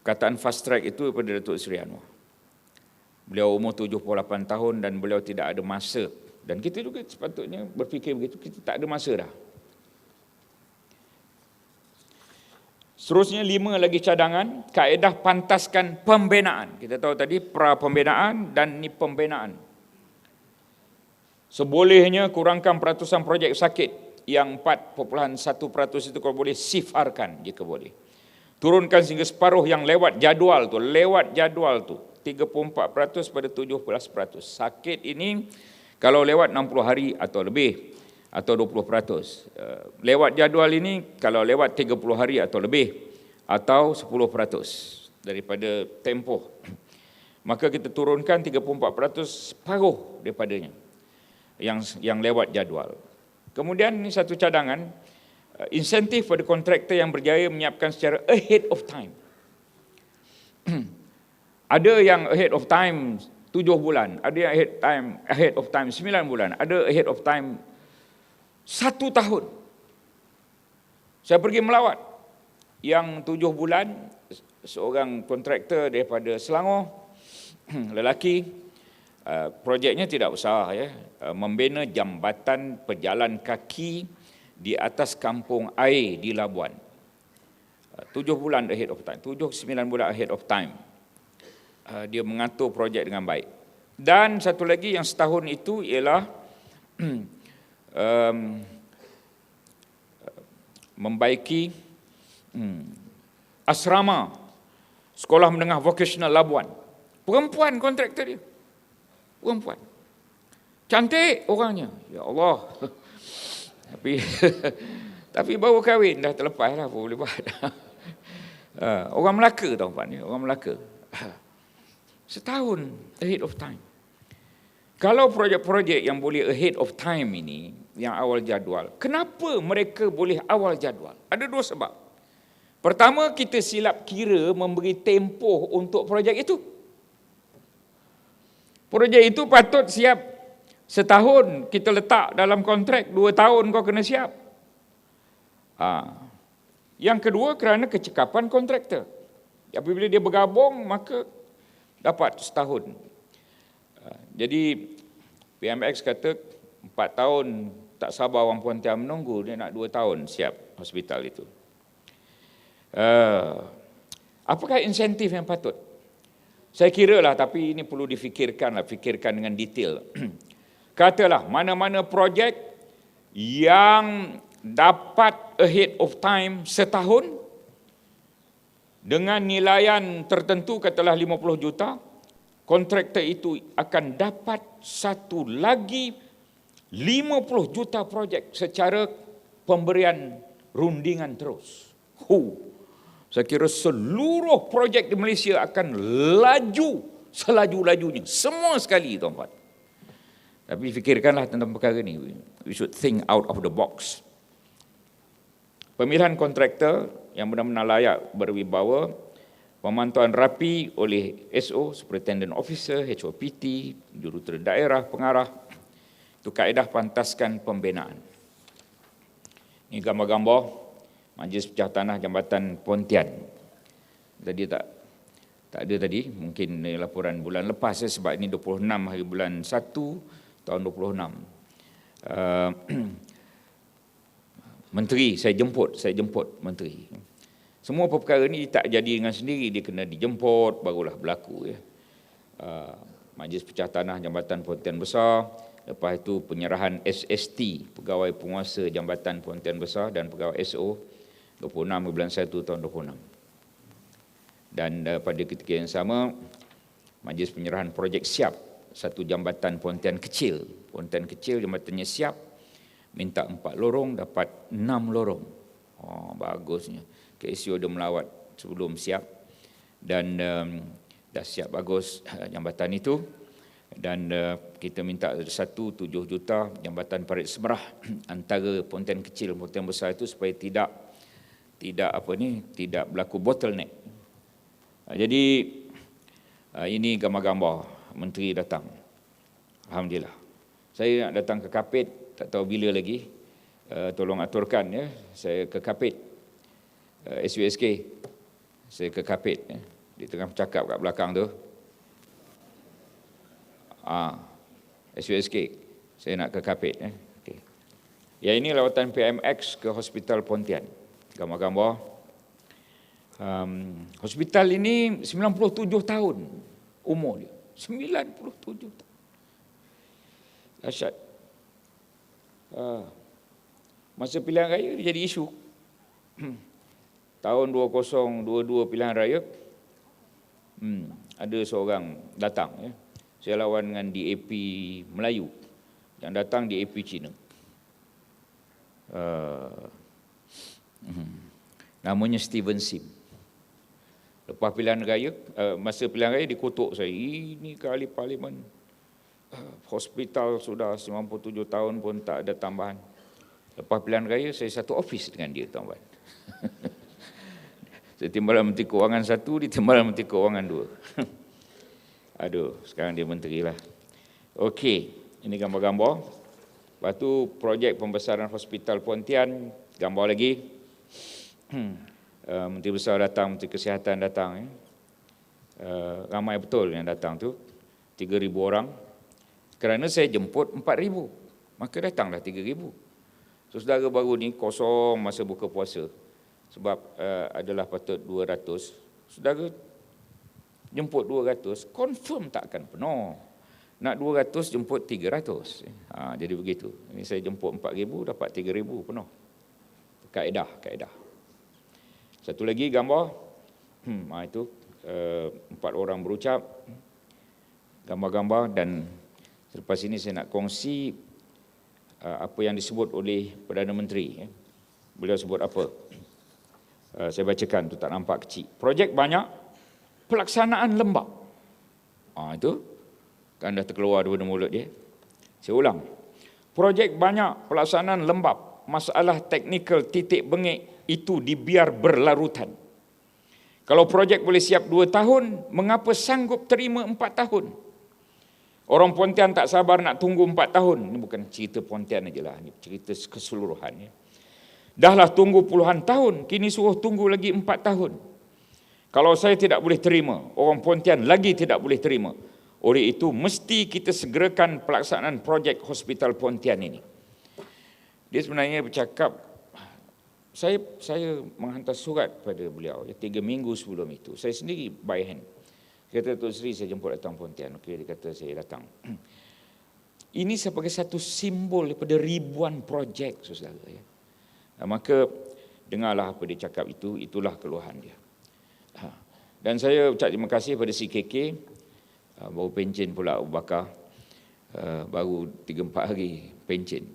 perkataan fast track itu daripada Datuk Seri Anwar. Beliau umur 78 tahun dan beliau tidak ada masa. Dan kita juga sepatutnya berfikir begitu, kita tak ada masa dah. Seterusnya 5 lagi cadangan, kaedah pantaskan pembinaan. Kita tahu tadi pra-pembinaan dan ni pembinaan. Sebolehnya kurangkan peratusan projek sakit yang 4.1% itu kalau boleh sifarkan jika boleh. Turunkan sehingga separuh yang lewat jadual tu, 34% pada 17%. Sakit ini kalau lewat 60 hari atau lebih atau 20%. Lewat jadual ini kalau lewat 30 hari atau lebih atau 10% daripada tempoh. Maka kita turunkan 34% separuh daripadanya yang lewat jadual. Kemudian ini satu cadangan, insentif pada kontraktor yang berjaya menyiapkan secara ahead of time. Ada yang ahead of time 7 bulan, ada yang ahead of time 9 bulan, ada ahead of time 1 tahun. Saya pergi melawat yang 7 bulan, seorang kontraktor daripada Selangor, lelaki, projeknya tidak besar ya, membina jambatan pejalan kaki di atas kampung air di Labuan. 7 bulan ahead of time, 7-9 bulan ahead of time. Dia mengatur projek dengan baik. Dan satu lagi yang setahun itu ialah membaiki asrama sekolah menengah vocasional Labuan. Perempuan kontraktor dia. Perempuan. Cantik orangnya. Ya Allah. Tapi baru kahwin dah terlepas lah, apa boleh buat. Orang Melaka tahu Pak ni, orang Melaka. Setahun ahead of time. Kalau projek-projek yang boleh ahead of time ini, yang awal jadual, kenapa mereka boleh awal jadual? Ada 2 sebab. Pertama, kita silap kira memberi tempoh untuk projek itu. Projek itu patut siap setahun, kita letak dalam kontrak 2 tahun kau kena siap. Yang kedua, kerana kecekapan kontraktor. Apabila dia bergabung, maka dapat setahun. Jadi PMX kata 4 tahun tak sabar orang Pontian menunggu, dia nak 2 tahun siap hospital itu. Apakah insentif yang patut? Saya kira lah, tapi ini perlu difikirkan dengan detail. Katalah mana-mana projek yang dapat ahead of time setahun, dengan nilaian tertentu, katalah 50 juta, kontraktor itu akan dapat satu lagi 50 juta projek secara pemberian rundingan terus. Saya kira seluruh projek di Malaysia akan laju selaju-lajunya. Semua sekali, tuan-tuan. Tapi fikirkanlah tentang perkara ini. We should think out of the box. Pemilihan kontraktor yang benar-benar layak berwibawa, pemantauan rapi oleh SO, Superintendent Officer, HOPT, jurutera daerah, pengarah, itu kaedah pantaskan pembinaan. Ini gambar-gambar Majlis Pecah Tanah Jambatan Pontian. Tadi tak ada tadi, mungkin laporan bulan lepas sebab ini 26 hari bulan 1 tahun 26. Menteri saya jemput menteri. Semua perkara ni tak jadi dengan sendiri, dia kena dijemput barulah berlaku ya. Majlis Pecah Tanah Jambatan Pontian Besar, lepas itu penyerahan SST, Pegawai Penguasa Jambatan Pontian Besar dan Pegawai SO 26 bulan 1 tahun 26. Dan pada ketika yang sama, majlis penyerahan projek siap satu jambatan Pontian kecil. Pontian kecil jambatannya siap, minta 4 lorong, dapat 6 lorong. Bagusnya. KSU dia melawat sebelum siap. Dan dah siap bagus jambatan itu. Dan kita minta 1.7 juta jambatan Parit Semerah antara Pontian kecil dan Pontian besar itu supaya tidak berlaku bottleneck. Jadi ini gambar-gambar menteri datang. Alhamdulillah. Saya nak datang ke Kapit, tak tahu bila lagi. Tolong aturkan ya. Saya ke Kapit. SUSK. Saya ke Kapit ya. Di tengah bercakap kat belakang tu. SUSK. Saya nak ke Kapit ya. Okay. Ya, ini lawatan PMX ke Hospital Pontian. Gambar-gambar. Hospital ini 97 tahun umur dia. 97 tahun. Dahsyat. Masa pilihan raya dia jadi isu. Tahun 2022 pilihan raya, ada seorang datang. Ya. Saya lawan dengan DAP Melayu. Yang datang DAP Cina. Namanya Steven Sim. Lepas pilihan raya, masa pilihan raya dikutuk saya. Ini kali parlimen. Hospital sudah 97 tahun pun tak ada tambahan. Lepas pilihan raya, saya satu office dengan dia, tuan-tuan. Saya timbalan Menteri Keuangan 1, dia timbalan Menteri Keuangan 2. Aduh, sekarang dia menteri lah. Okey, ini gambar-gambar. Lepas tu, projek pembesaran Hospital Pontian, gambar lagi. Menteri Besar datang, Menteri Kesihatan datang. Ramai betul yang datang tu. 3,000 orang. Kerana saya jemput 4,000. Maka datanglah 3,000. So, saudara baru ni kosong masa buka puasa. Sebab adalah patut 200. Saudara jemput 200, confirm tak akan penuh. Nak 200, jemput 300. Jadi begitu. Ini saya jemput 4,000, dapat 3,000 penuh. Kaedah. Satu lagi gambar. Itu 4 orang berucap. Gambar-gambar dan selepas ini saya nak kongsi apa yang disebut oleh Perdana Menteri. Beliau sebut apa? Saya bacakan, tu tak nampak kecil. Projek banyak, pelaksanaan lembab. Itu kan dah terkeluar daripada mulut dia. Saya ulang. Projek banyak, pelaksanaan lembab. Masalah teknikal titik bengek itu dibiar berlarutan. Kalau projek boleh siap 2 tahun, mengapa sanggup terima 4 tahun? Orang Pontian tak sabar nak tunggu 4 tahun. Ini bukan cerita Pontian aja lah, ini cerita keseluruhan. Dahlah tunggu puluhan tahun, kini suruh tunggu lagi 4 tahun. Kalau saya tidak boleh terima, orang Pontian lagi tidak boleh terima. Oleh itu, mesti kita segerakan pelaksanaan projek Hospital Pontian ini. Dia sebenarnya bercakap, saya menghantar surat pada beliau 3 minggu sebelum itu. Saya sendiri by hand. Kata Tok Sri, saya jemput datang Pontian. Okey, dia kata saya datang. Ini sebagai satu simbol daripada ribuan projek, saudara. Ya. Maka dengarlah apa dia cakap itu, itulah keluhan dia. Dan saya ucap terima kasih pada CKK, baru pencen pula Abu Bakar, baru 3-4 hari pencen.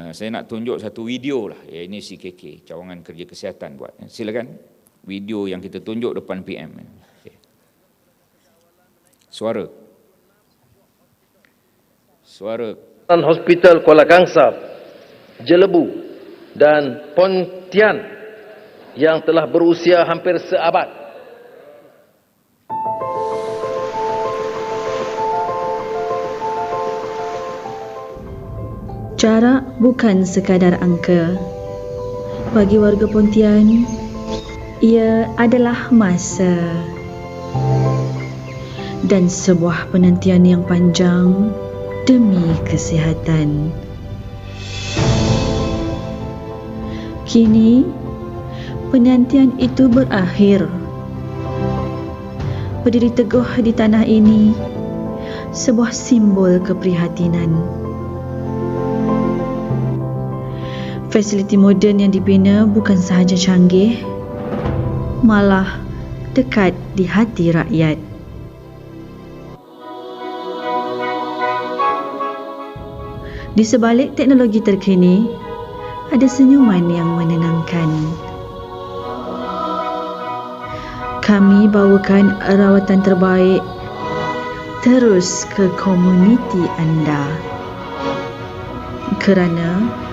Saya nak tunjuk satu video lah, ini CKK, Cawangan Kerja Kesihatan buat. Silakan, video yang kita tunjuk depan PM. Suara. Hospital Kuala Kangsar, Jelebu dan Pontian yang telah berusia hampir seabad. Jarak bukan sekadar angka. Bagi warga Pontian, ia adalah masa dan sebuah penantian yang panjang demi kesihatan. Kini, penantian itu berakhir. Berdiri teguh di tanah ini, sebuah simbol keprihatinan. Fasiliti moden yang dibina bukan sahaja canggih, malah dekat di hati rakyat. Di sebalik teknologi terkini, ada senyuman yang menenangkan. Kami bawakan rawatan terbaik terus ke komuniti anda. Kerana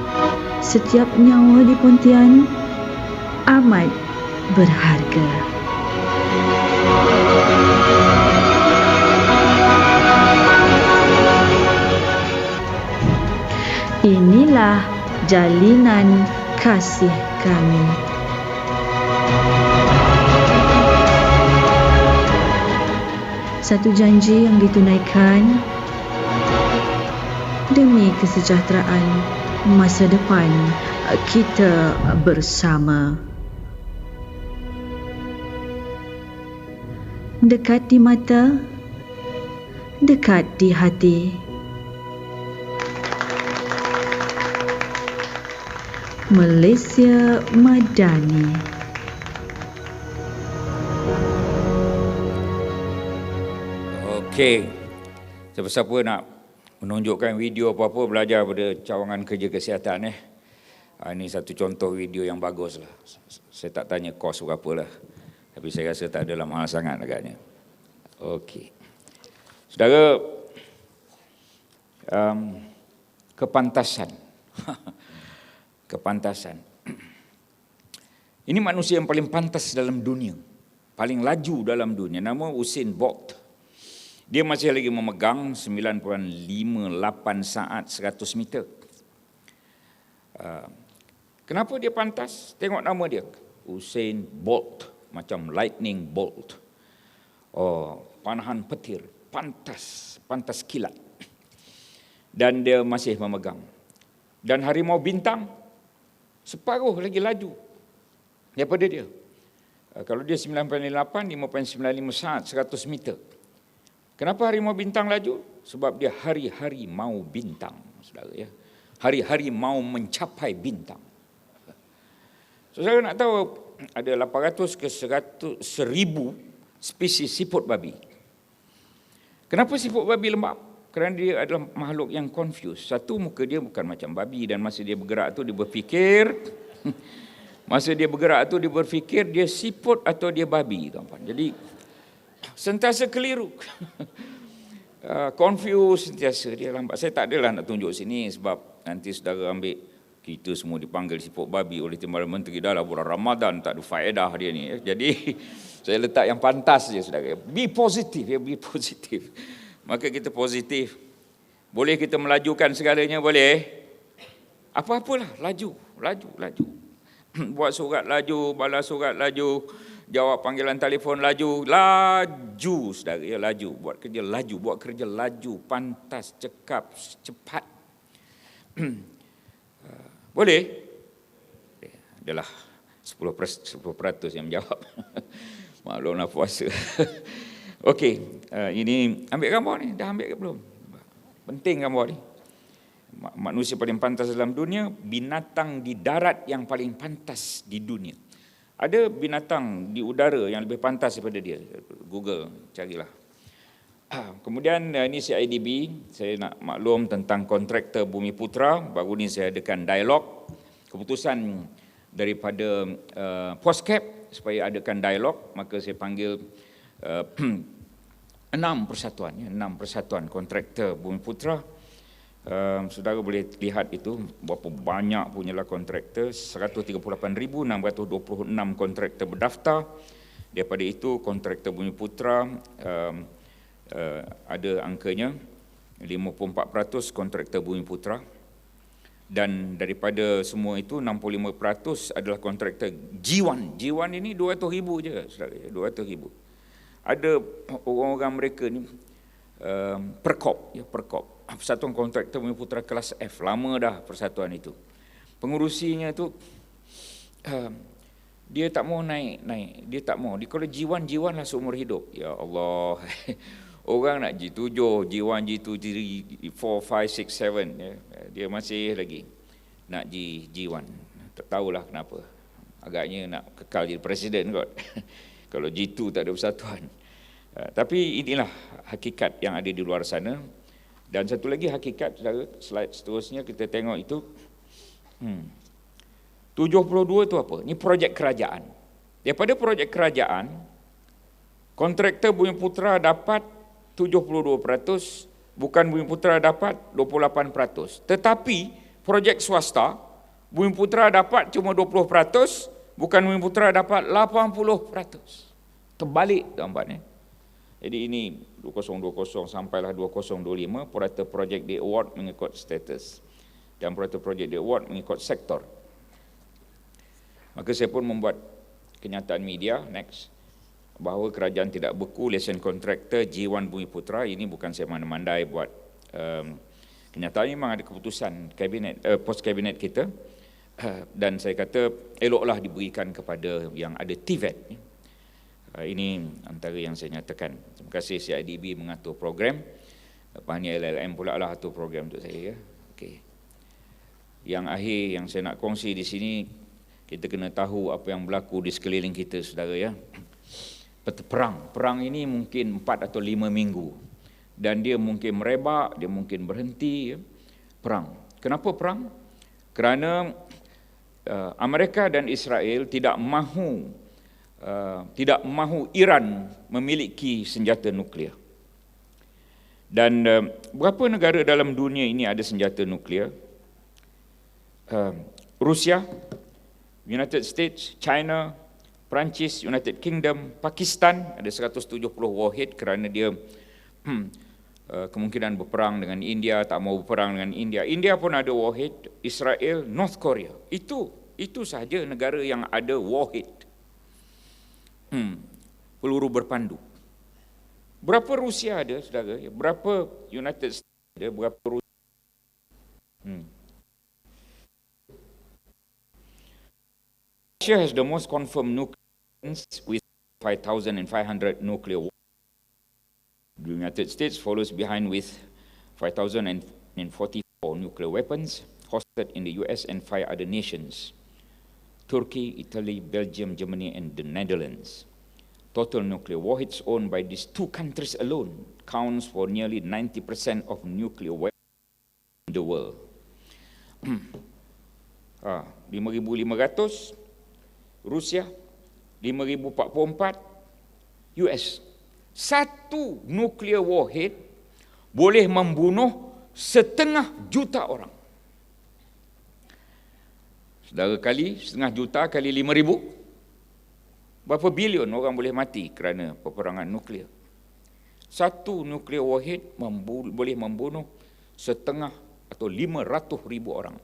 setiap nyawa di Pontian amat berharga. Inilah jalinan kasih kami. Satu janji yang ditunaikan demi kesejahteraan masa depan kita bersama. Dekat di mata, dekat di hati. Malaysia Madani. Okey. Siapa-siapa nak menunjukkan video apa-apa belajar pada Cawangan Kerja Kesihatan ini satu contoh video yang bagus lah. Saya tak tanya kos berapa lah, tapi saya rasa tak adalah mahal sangat agaknya. Okey. Saudara, kepantasan. Kepantasan. Ini manusia yang paling pantas dalam dunia, paling laju dalam dunia, nama Usain Bolt. Dia masih lagi memegang 9.58 saat 100 meter. Kenapa dia pantas? Tengok nama dia, Usain Bolt, macam lightning bolt. Panahan petir, pantas kilat. Dan dia masih memegang. Dan harimau bintang separuh lagi laju daripada dia. Kalau dia 9.8, 5.95 saat 100 meter. Kenapa harimau bintang laju? Sebab dia hari-hari mau bintang, saudara ya. Hari-hari mau mencapai bintang. Saudara nak tahu ada 800 ke 1,000 spesies siput babi. Kenapa siput babi lembab? Kerana dia adalah makhluk yang confused. Satu, muka dia bukan macam babi dan masa dia bergerak tu dia berfikir dia siput atau dia babi, tuan-tuan. Jadi sentiasa keliru. Confused sentiasa, dia lambat. Saya tak adalah nak tunjuk sini sebab nanti saudara ambil kita semua dipanggil siput babi oleh Timbalan Menteri dalam bulan Ramadan, tak ada faedah dia ni. Jadi saya letak yang pantas je, saudara. Be positif ya, be positif. Maka kita positif. Boleh kita melajukan segalanya, boleh. Apa-apalah, laju. Buat surat laju, balas surat laju, jawab panggilan telefon laju, saudara ya, laju. Buat kerja laju, pantas, cekap, cepat. Boleh? Adalah 10% yang menjawab. Maklumlah puasa. Okey, ini ambil gambar ni, dah ambil ke belum? Penting gambar ni. Manusia paling pantas dalam dunia, binatang di darat yang paling pantas di dunia. Ada binatang di udara yang lebih pantas daripada dia. Google, carilah. Kemudian ini CIDB, saya nak maklum tentang kontraktor Bumiputra. Baru ni saya adakan dialog. Keputusan daripada POSCAP supaya adakan dialog, maka saya panggil 6 persatuan kontraktor Bumiputra. Saudara boleh lihat itu berapa banyak punyalah kontraktor, 138,626 kontraktor berdaftar. Daripada itu kontraktor Bumiputra ada angkanya 54% kontraktor Bumiputra, dan daripada semua itu 65% adalah kontraktor G1. G1 ini 200,000 je, saudara, 200,000. Ada orang-orang mereka ni Perkop. Persatuan kontraktor Bumiputra kelas F, lama dah persatuan itu. Pengurusinya tu dia tak mau naik, dia tak mau. Dia kalau G1 lah seumur hidup. Ya Allah. Orang nak G7, G1, G2, G4, 5, 6, 7, ya. Dia masih lagi nak G1. Tak tahulah kenapa. Agaknya nak kekal jadi presiden kot. Kalau G2 tak ada persatuan. Tapi inilah hakikat yang ada di luar sana. Dan satu lagi hakikat, slide seterusnya kita tengok itu. 72 itu apa? Ini projek kerajaan. Daripada projek kerajaan, kontraktor Bumiputra dapat 72%, bukan Bumiputra dapat 28%. Tetapi projek swasta, Bumiputra dapat cuma 20%, bukan Bumiputra dapat 80%. Terbalik gambarnya. Jadi ini 2020 sampailah 2025, Purata Project Day Award mengikut status dan Purata Project Day Award mengikut sektor. Maka saya pun membuat kenyataan media, next, bahawa kerajaan tidak beku lesen kontraktor G1 Bumiputra. Ini bukan saya mandai-mandai buat kenyataan, memang ada keputusan kabinet, pos kabinet kita, dan saya kata eloklah diberikan kepada yang ada TVET. Ini antara yang saya nyatakan. Terima kasih CIDB mengatur program. Lepas ni LLM pula lah atur program untuk saya. Okay. Yang akhir yang saya nak kongsi di sini, kita kena tahu apa yang berlaku di sekeliling kita, saudara, ya. Perang ini mungkin 4 atau 5 minggu. Dan dia mungkin merebak, dia mungkin berhenti, ya. Perang. Kenapa perang? Kerana Amerika dan Israel tidak mahu Iran memiliki senjata nuklear. Dan berapa negara dalam dunia ini ada senjata nuklear? Rusia, United States, China, Perancis, United Kingdom, Pakistan ada 170 warhead kerana dia kemungkinan berperang dengan India, tak mau berperang dengan India. India pun ada warhead, Israel, North Korea. Itu sahaja negara yang ada warhead. Peluru berpandu. Berapa Rusia ada, saudara? Berapa United States ada? Berapa Rusia? Russia has the most confirmed nuclear weapons with 5,500 nuclear weapons. The United States follows behind with 5,044 nuclear weapons hosted in the US and 5 other nations: Turkey, Italy, Belgium, Germany, and the Netherlands. Total nuclear warheads owned by these 2 countries alone counts for nearly 90% of nuclear weapons in the world. 5,500 Rusia, 5,044 US. Satu nuclear warhead boleh membunuh 500,000 orang. Saudara, kali 500,000 juta kali 5,000, berapa bilion orang boleh mati kerana peperangan nuklear. Satu nuklear warhead boleh membunuh 500,000 atau 500,000 orang.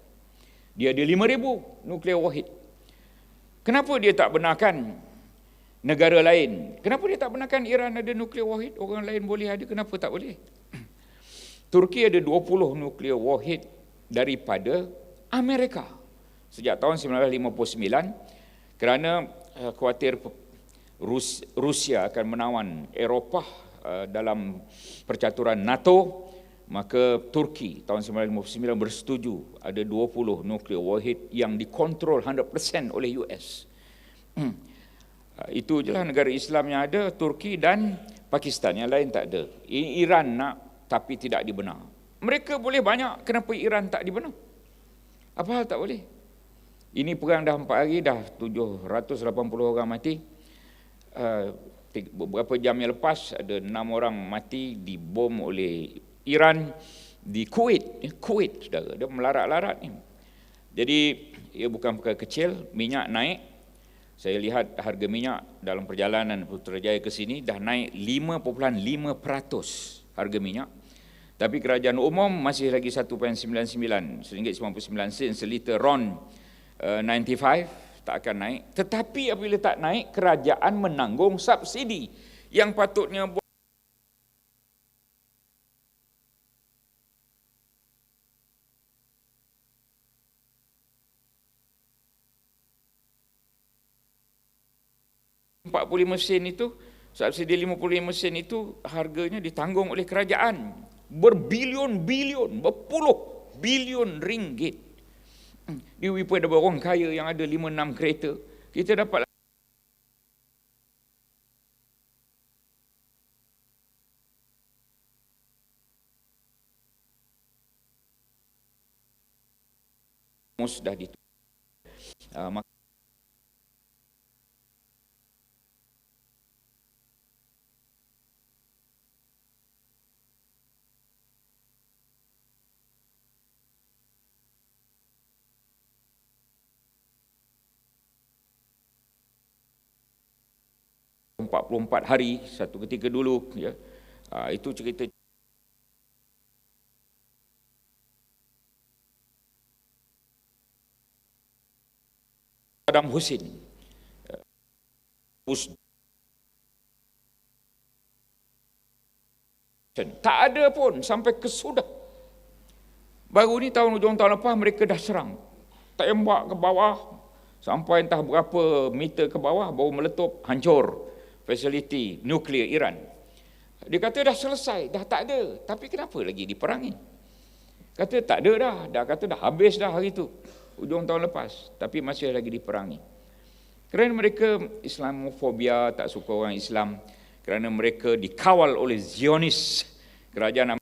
Dia ada 5,000 nuklear warhead. Kenapa dia tak benarkan negara lain? Kenapa dia tak benarkan Iran ada nuklear warhead? Orang lain boleh ada, kenapa tak boleh? Turki ada 20 nuklear warhead daripada Amerika sejak tahun 1959 kerana khawatir Rusia akan menawan Eropah dalam percaturan NATO. Maka Turki tahun 1959 bersetuju ada 20 nuklear warhead yang dikontrol 100% oleh US. Itu je lah negara Islam yang ada, Turki dan Pakistan, yang lain tak ada. Iran nak tapi tidak dibenar. Mereka boleh banyak, kenapa Iran tak dibenar? Apa hal tak boleh? Ini perang dah 4 hari, dah 780 orang mati. Beberapa jam yang lepas ada 6 orang mati dibom oleh Iran di Kuwait. Kuwait, saudara, dia melarat-larat ni. Jadi ia bukan perkara kecil. Minyak naik. Saya lihat harga minyak dalam perjalanan Putrajaya ke sini dah naik 5.5% harga minyak. Tapi kerajaan umum masih lagi 1.99 RM1.99 seliter RON 95 tak akan naik. Tetapi apabila tak naik, kerajaan menanggung subsidi yang patutnya RM45 itu, subsidi RM55 itu harganya ditanggung oleh kerajaan. Berbilion-bilion, berpuluh bilion ringgit. Di Wipo ada orang kaya yang ada 5-6 kereta. Kita dapat sudah ditutup. ...44 hari satu ketika dulu, ya. Itu cerita Saddam Hussein. Tak ada pun sampai ke sudah. Baru ni tahun lepas mereka dah serang. Tembak ke bawah sampai entah berapa meter ke bawah baru meletup, hancur fasiliti nuklear Iran. Dia kata dah selesai, dah tak ada. Tapi kenapa lagi diperangi? Kata tak ada dah kata dah habis dah hari tu, hujung tahun lepas. Tapi masih lagi diperangi. Kerana mereka Islamofobia, tak suka orang Islam. Kerana mereka dikawal oleh Zionis, kerajaan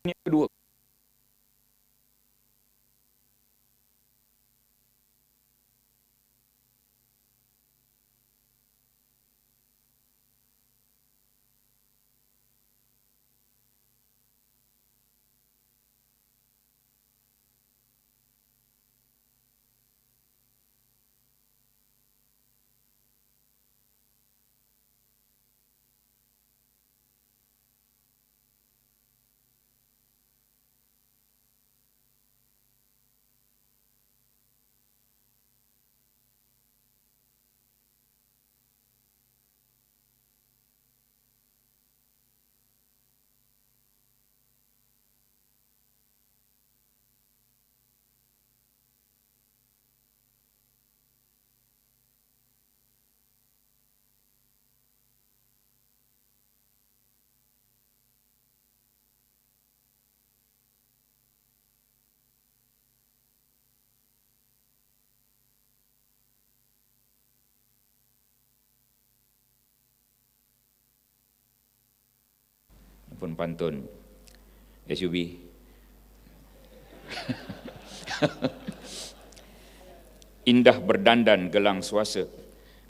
yang kedua. pun pantun. SUB. Indah berdandan gelang suasa,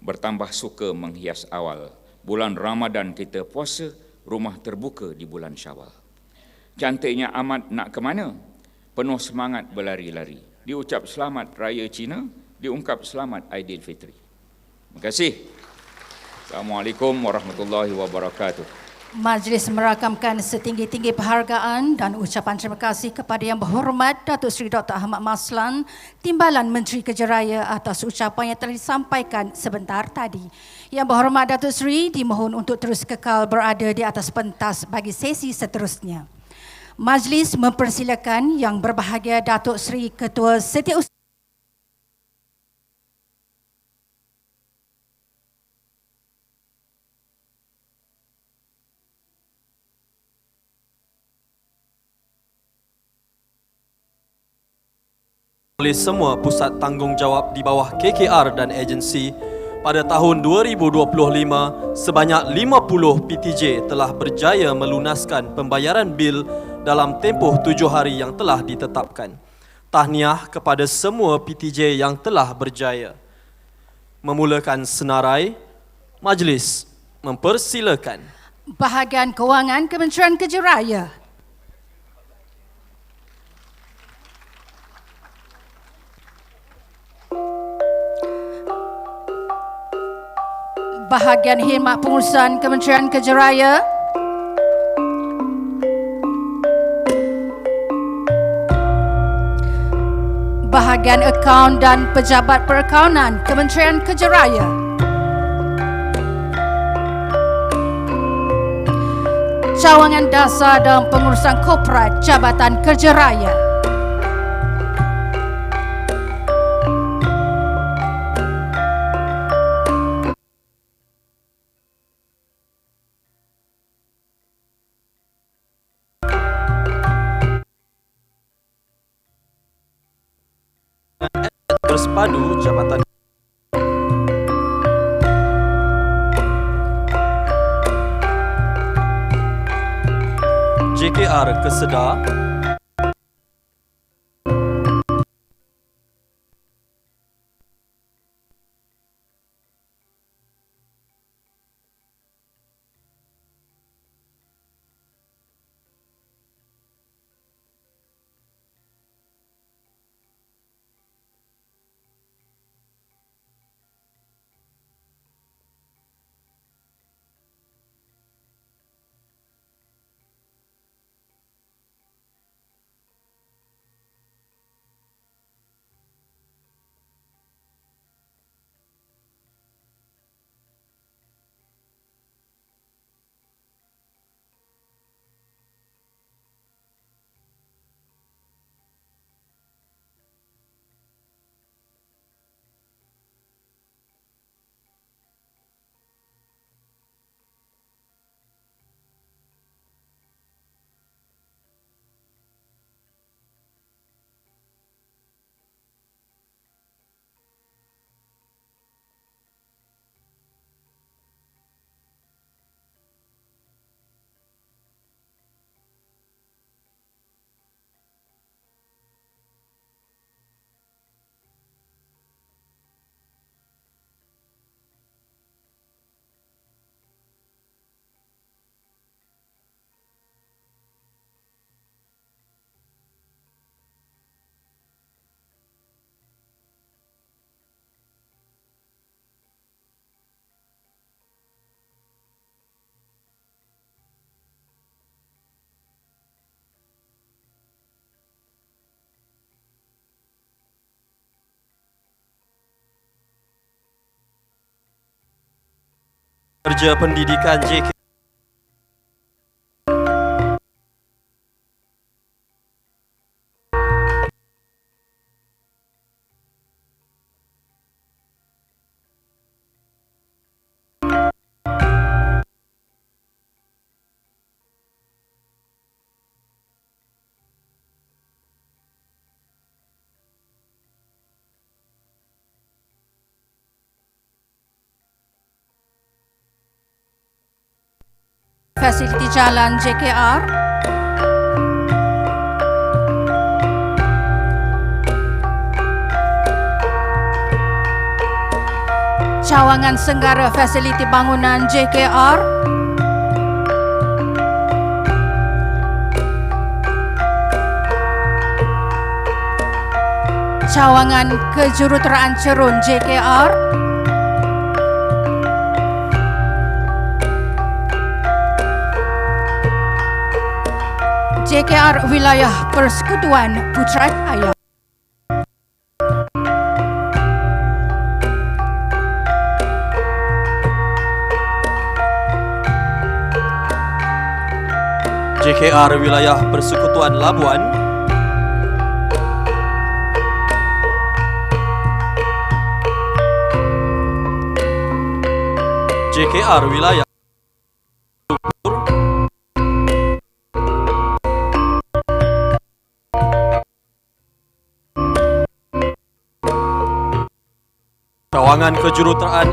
bertambah suka menghias awal. Bulan Ramadan kita puasa, rumah terbuka di bulan Syawal. Cantiknya amat nak ke mana? Penuh semangat berlari-lari. Diucap selamat Raya Cina, diungkap selamat Aidilfitri. Terima kasih. Assalamualaikum warahmatullahi wabarakatuh. Majlis merakamkan setinggi-tinggi penghargaan dan ucapan terima kasih kepada Yang Berhormat Datuk Seri Dr. Ahmad Maslan, Timbalan Menteri Kerja Raya atas ucapan yang telah disampaikan sebentar tadi. Yang Berhormat Datuk Seri dimohon untuk terus kekal berada di atas pentas bagi sesi seterusnya. Majlis mempersilakan Yang Berbahagia Datuk Seri Ketua Setiausaha oleh semua pusat tanggungjawab di bawah KKR dan agensi pada tahun 2025, sebanyak 50 PTJ telah berjaya melunaskan pembayaran bil dalam tempoh 7 hari yang telah ditetapkan. Tahniah kepada semua PTJ yang telah berjaya. Memulakan senarai, majlis mempersilakan. Bahagian Kewangan Kementerian Kerja Raya. Bahagian Khidmat Pengurusan Kementerian Kerja Raya. Bahagian Akaun dan Pejabat Perakaunan Kementerian Kerja Raya. Cawangan Dasar dan Pengurusan Korporat Jabatan Kerja Raya. Bersepadu Jabatan JKR Kesedah, Kerja Pendidikan JK Fasiliti Jalan JKR. Cawangan Senggara Fasiliti Bangunan JKR. Cawangan Kejuruteraan Cerun JKR. JKR Wilayah Persekutuan Putrajaya. JKR Wilayah Persekutuan Labuan. JKR Wilayah Cawangan Kejuruteraan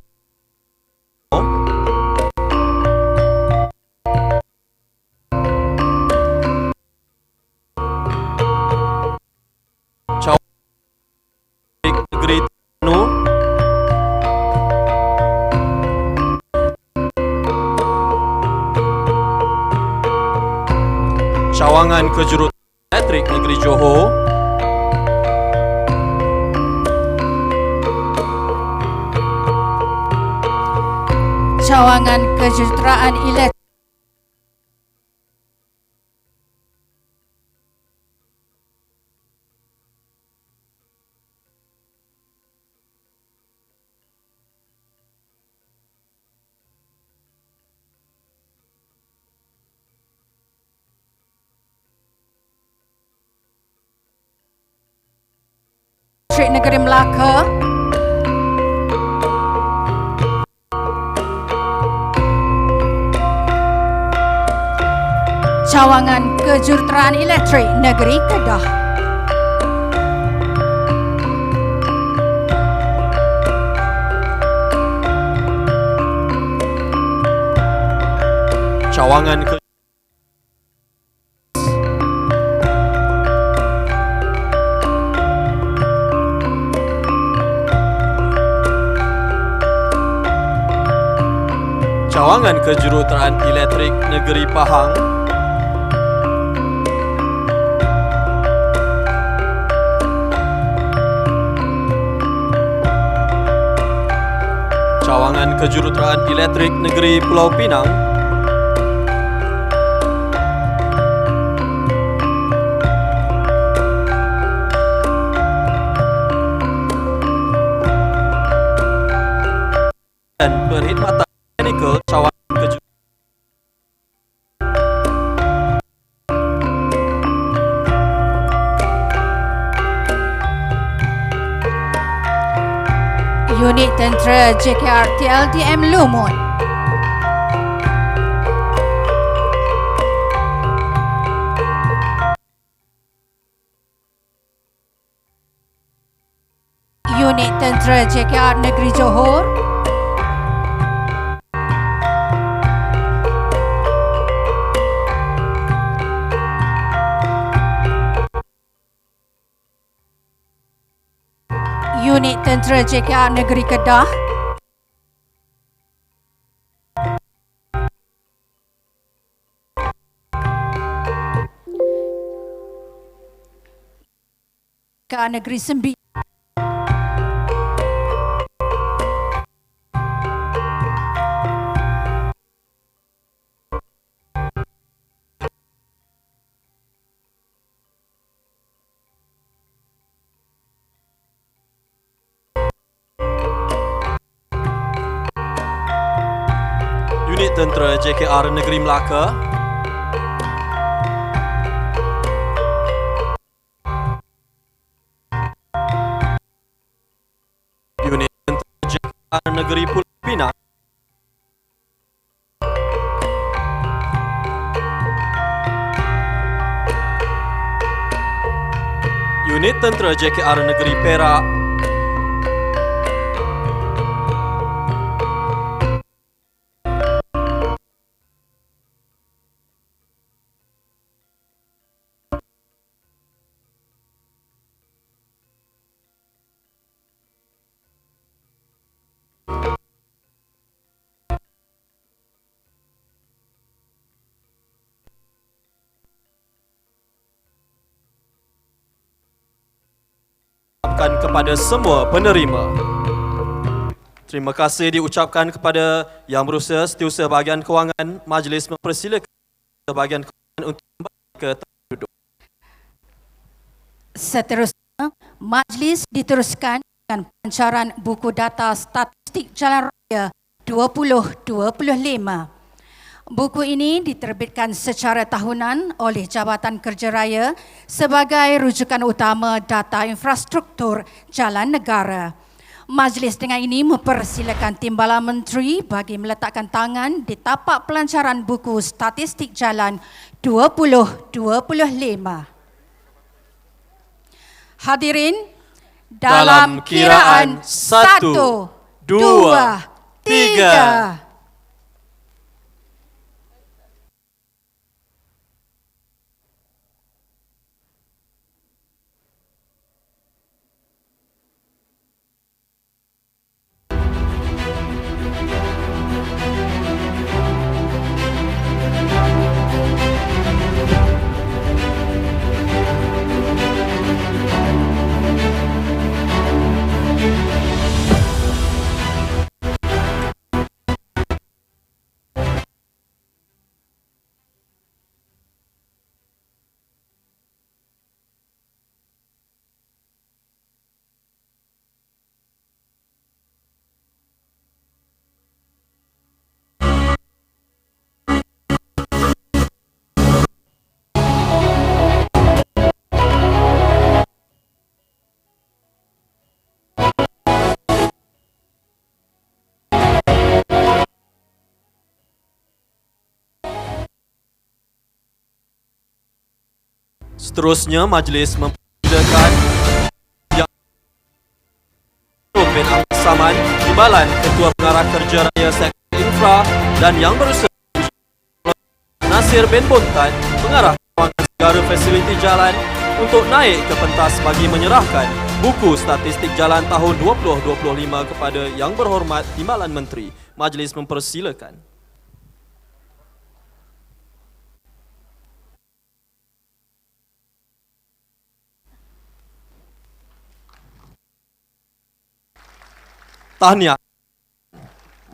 Negeri Terengganu. Cawangan Kejuruteraan Elektrik Negeri Johor. Cawangan Kejuruteraan Elektrik Negeri Melaka. Cawangan Kejuruteraan Elektrik Negeri Kedah. Cawangan Cawangan Kejuruteraan Elektrik Negeri Pahang. Cawangan Kejuruteraan Elektrik Negeri Pulau Pinang. Dan Perkhidmatan Teknikal Cawangan Kejuruteraan Unit Tentera JKR TLDM Lumut. Unit Tentera JKR Negeri Johor. Unit Tentera JKR Negeri Kedah. JKR Negeri Sembi. Unit Tentera JKR Negeri Melaka. Unit Tentera JKR Negeri Pulau Pinang. Unit Tentera JKR Negeri Perak. diucapkan kepada semua penerima. Terima kasih diucapkan kepada Yang Berusaha Setiausaha Bahagian Kewangan. Majlis mempersilakan bahagian kewangan untuk kembali ke tempat duduk. Seterusnya, majlis diteruskan dengan pelancaran buku data statistik jalan raya 2025. Buku ini diterbitkan secara tahunan oleh Jabatan Kerja Raya sebagai rujukan utama data infrastruktur jalan negara. Majlis dengan ini mempersilakan Timbalan Menteri bagi meletakkan tangan di tapak pelancaran buku statistik jalan 2025. Hadirin, dalam kiraan 1, 2, 3. Seterusnya, majlis mempersilakan Yang bin Ahmad Saman, Timbalan Ketua Pengarah Kerja Raya Sektor Infra, dan Yang Berusaha Nasir bin Buntat, Pengarah Kewangan Segara Fasiliti Jalan, untuk naik ke pentas bagi menyerahkan buku statistik jalan tahun 2025 kepada Yang Berhormat Timbalan Menteri. Majlis mempersilakan. Tahniah.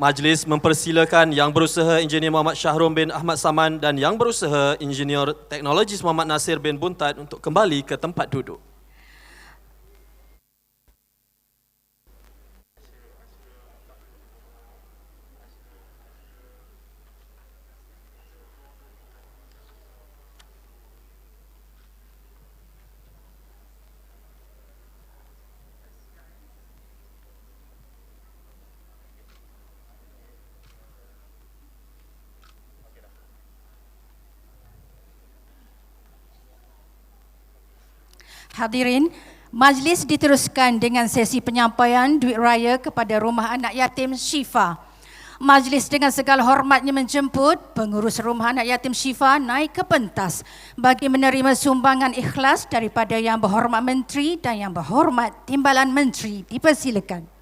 Majlis mempersilakan Yang Berusaha Engineer Muhammad Syahrum bin Ahmad Saman dan Yang Berusaha Engineer Teknologis Muhammad Nasir bin Buntat untuk kembali ke tempat duduk. Hadirin, majlis diteruskan dengan sesi penyampaian duit raya kepada Rumah Anak Yatim Syifa. Majlis dengan segala hormatnya menjemput pengurus Rumah Anak Yatim Syifa naik ke pentas bagi menerima sumbangan ikhlas daripada Yang Berhormat Menteri dan Yang Berhormat Timbalan Menteri. Dipersilakan.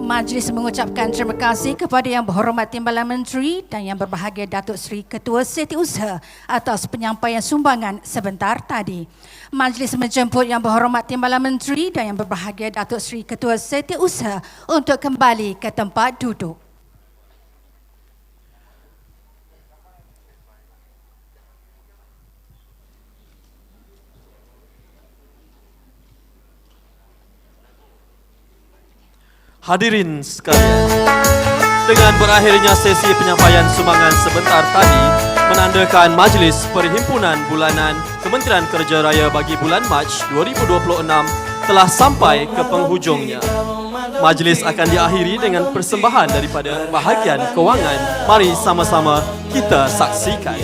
Majlis mengucapkan terima kasih kepada Yang Berhormat Timbalan Menteri dan Yang Berbahagia Datuk Seri Ketua Setiausaha atas penyampaian sumbangan sebentar tadi. Majlis menjemput Yang Berhormat Timbalan Menteri dan Yang Berbahagia Datuk Seri Ketua Setiausaha untuk kembali ke tempat duduk. Hadirin sekalian, dengan berakhirnya sesi penyampaian sumbangan sebentar tadi menandakan Majlis Perhimpunan Bulanan Kementerian Kerja Raya bagi bulan Mac 2026 telah sampai ke penghujungnya. Majlis akan diakhiri dengan persembahan daripada bahagian kewangan. Mari sama-sama kita saksikan.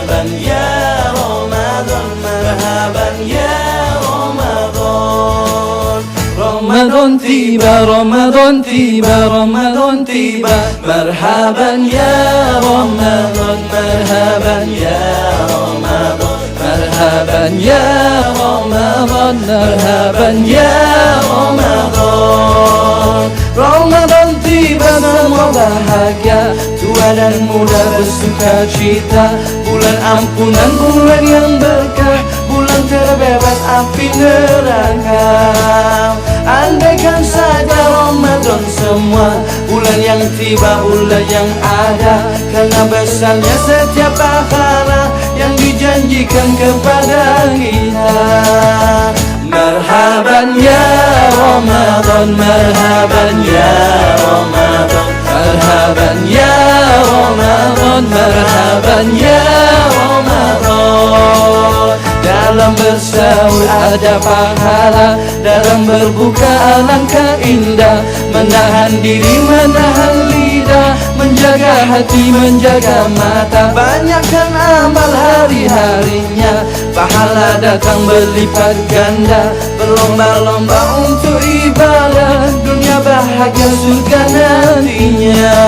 marhaban ya Ramadan, marhaban ya Ramadan. Ramadan tiba, Ramadan tiba, Ramadan tiba, marhaban ya Ramadan, marhaban ya Ramadan, marhaban ya Ramadan, marhaban ya Ramadan. Ramadan tiba semua bahagia, tua dan muda bersuka cita, bulan ampunan, bulan yang berkah, bulan terbebas api neraka. Andaikan saja Ramadan semua, bulan yang tiba, bulan yang ada, karena besarnya setiap pahala yang dijanjikan kepada kita. Marhaban ya Ramadan, marhaban ya Ramadan, marhaban ya Ramadan, marhaban ya Ramadan. Dalam bersahur ada pahala, dalam berbuka alangkah indah, menahan diri, menahan lidah, menjaga hati, menjaga mata, banyakkan amal hari-harinya, pahala datang berlipat ganda, berlomba-lomba untuk ibadah, dunia bahagia surga nantinya.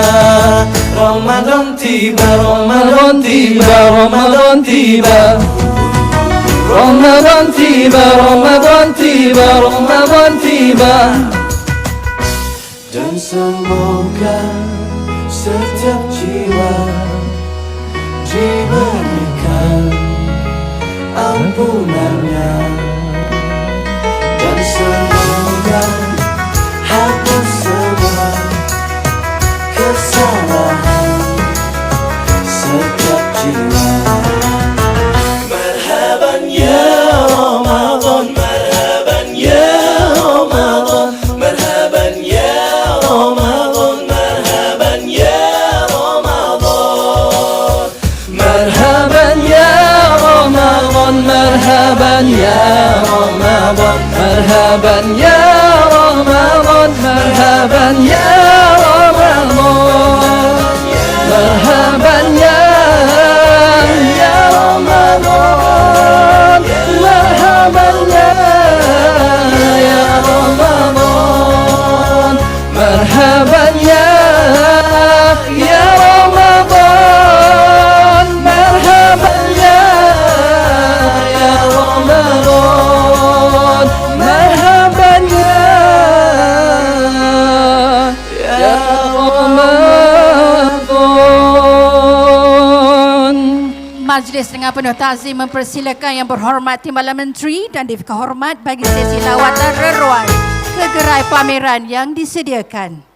Ramadan tiba, Ramadan tiba, Ramadan tiba, Ramadan tiba, Ramadan tiba, Ramadan tiba. Dan semoga setiap jiwa diberikan ampunannya, dan semoga hapus semua kesalahan setiap jiwa. Marhaban ya Ramadan, marhaban ya Ramadan, marhaban ya Ramadan, marhaban ya Ramadan, marhaban ya Ramadan, marhaban ya Ramadan, marhaban ya Ramadan, marhaban ya Ramadan, marhaban ya Ramadan, marhaban ya Ramadan, marhaban ya Ramadan, marhaban ya Ramadan, marhaban ya Ramadan. Majlis dengan penuh ta'zim mempersilakan Yang Berhormat Timbalan Menteri dan Divika Hormat bagi sesi lawatan reruan ke gerai pameran yang disediakan.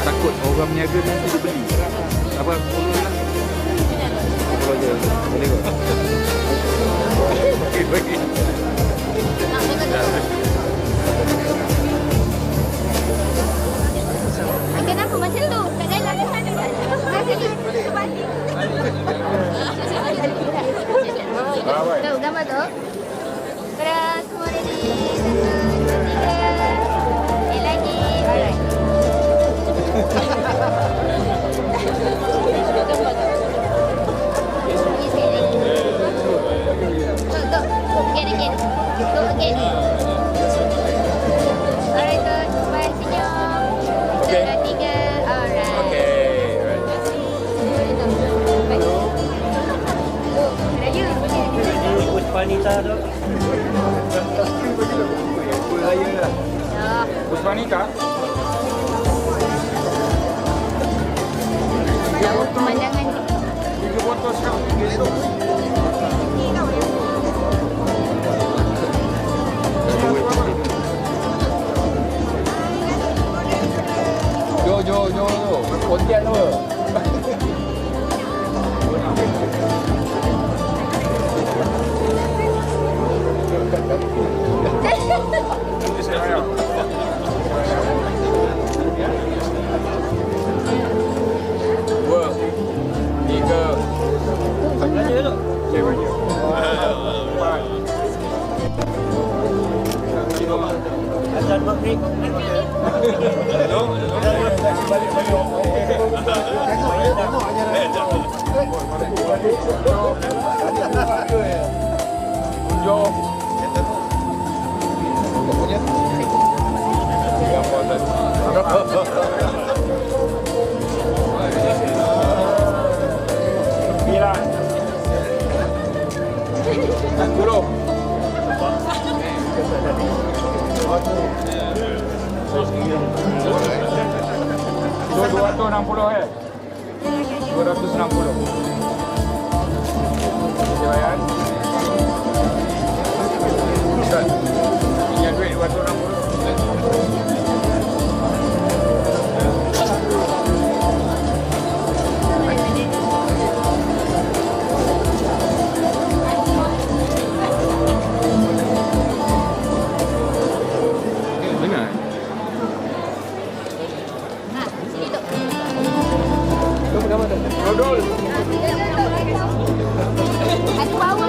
Takut orang berniaga nanti dia beli. Apa 10 lah. 10 je. Boleh kot. Okey, bagi. Kenapa macam tu? Tak jalan ke sana? Tahu gambar tu? Gerak, semua ready. 1, 2, 3. Lagi. Alright. Again. Go again. Alright, good. Smile, senyum. 1, 2, 3. Alright. Okay, right. Raya. Puspanita tu. Raya lah. Puspanita? Jauh pemandangan ni. 3 botol sekarang. Jo. Pontian apa? Dua, 3. Belanja tu. Azan maghrib. Aku bawa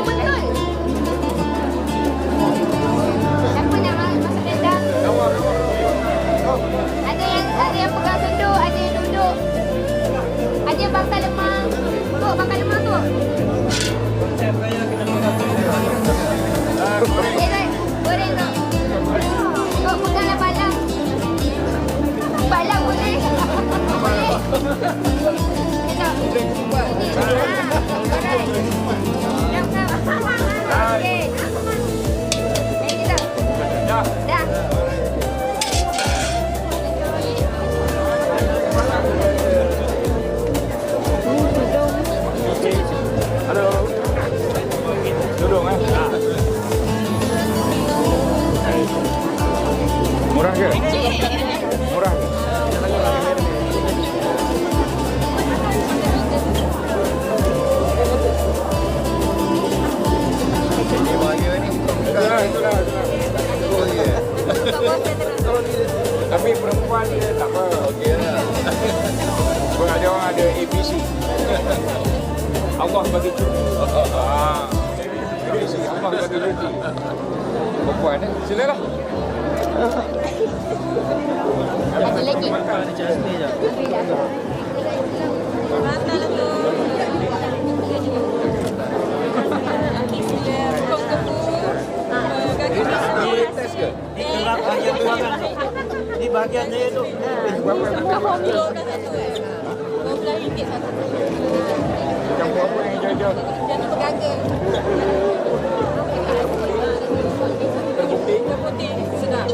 Abang kata cuti. Perempuan silalah. Ada lagi. Di bahagian saya tu. Campur apa yang hijau-hijau? Terbukti. Sedap.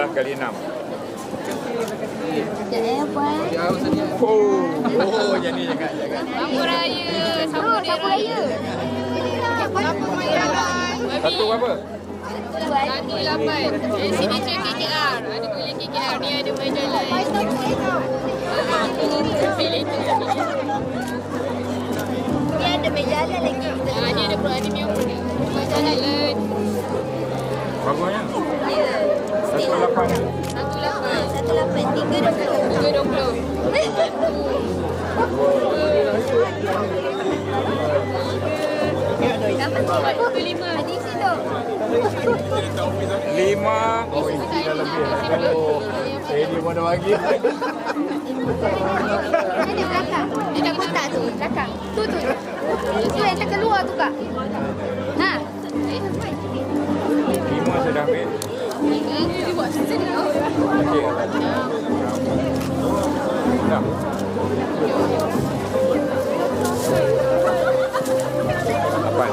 Kali 6. Oh, jadi jangan. Sapu raya. Sapu raya. Satu apa? 1.8. Signature KKR. Ada kulit KKR ni, ada macam lain. Pilih tu. Ni ada meja lagi. Ni ada premium. Macam lain. Bagusnya? Ya. 1.8. 3.20. Dapat 45. Ada isi tu. 5. Oh, isi dah lebih. Oh, ini mana bagi? Ada belakang. Dia dah kotak tu. Belakang. Tu. Itu yang terkeluar tu, Kak. Ha. 5 saya dah ambil. Dia buat sendiri. Okey. Dah. Apaan?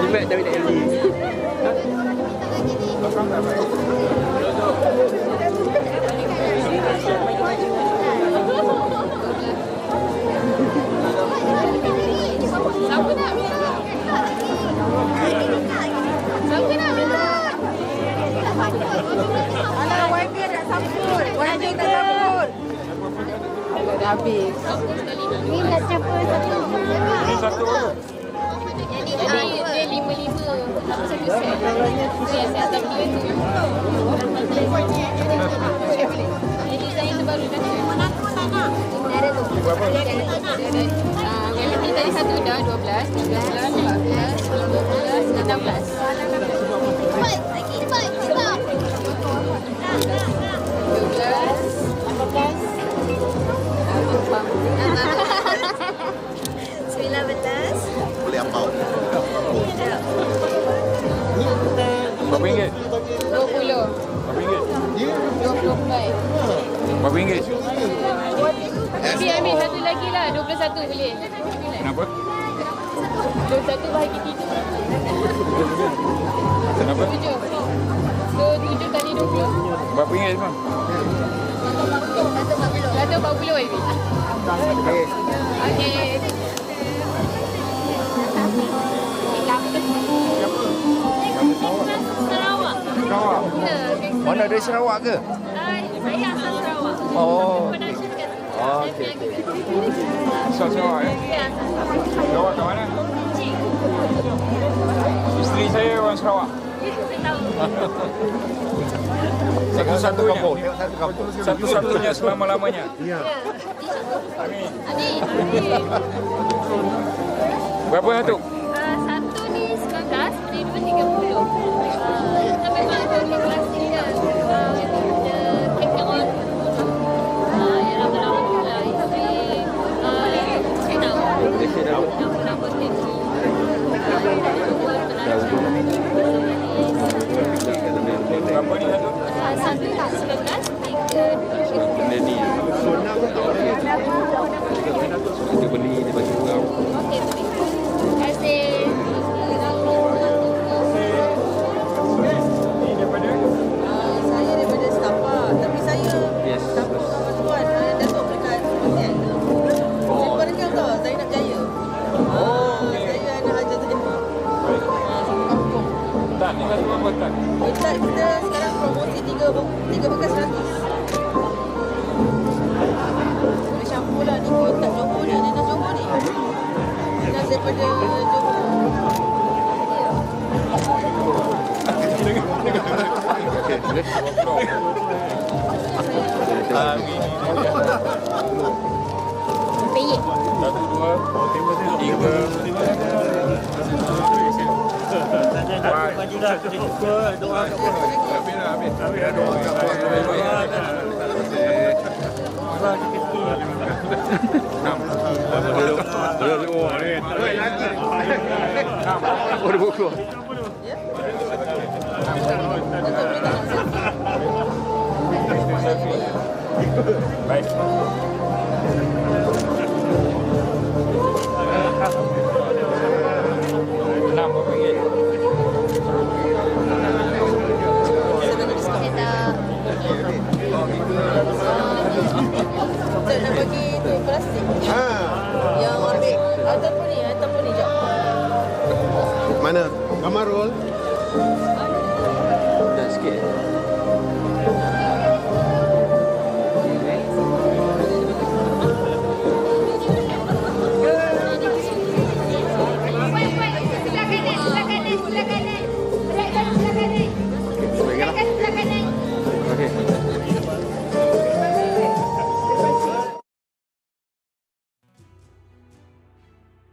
Jimat David LD. Siapa nak ambil? Siapa nak ambil? Alah, YB nak sambut. YB nak sambut. Alah, dah habis. Ni nak siapa satu? Ini satu apa? Jadi dia 5-5. Satu set. Saya atas dia tu. Ini design terbaru dah. Ada tu. Berapa? Yang tadi satu dah 12, 13, 14, 15, 16. Lagi. 19. Boleh ampau. Berapa ringgit? 20. Berapa ringgit? 25. Berapa ringgit? Ambil satu lagi lah, 21 boleh. Kenapa? 21 bahagi 3. Kenapa? 7. 7 kali 20. Berapa ringgit semua? 140 YB. Okey. Okey. Sarawak. Sarawak? Ya. Mana dari Sarawak ke? Saya asal Sarawak. Oh. Oh, okey. Asal Sarawak ya? Ya. Sarawak kat mana? Isteri saya orang Sarawak. Satu-satunya. Satu-satunya selama-lamanya. Ya. Amin. Adik. Berapa satu? Satu ni 19, beli 2 30. Tapi memang ada kelas ni kan. Dia take on. Yang lama-lama tu lah. Tapi saya tahu. Nama Teti. Berapa ni satu? Satu 19, 3. Benda ni. Kita beli dia bagi kau. Okey, terima kasih. Ini daripada? Saya daripada Setapak. Tapi saya Yes. Setapak kawan-kawan. Datuk dekat 3 bekas 100. Boleh campur lah ni. Kau tak Johor ni. Dia dah Johor ni. Dah daripada Johor. Peyek. 1, 2, 3. Baik. Tak nak bagi tu plastik. Yang ambil ataupun ni jap. Mana? Gambar roll. Tak sikit.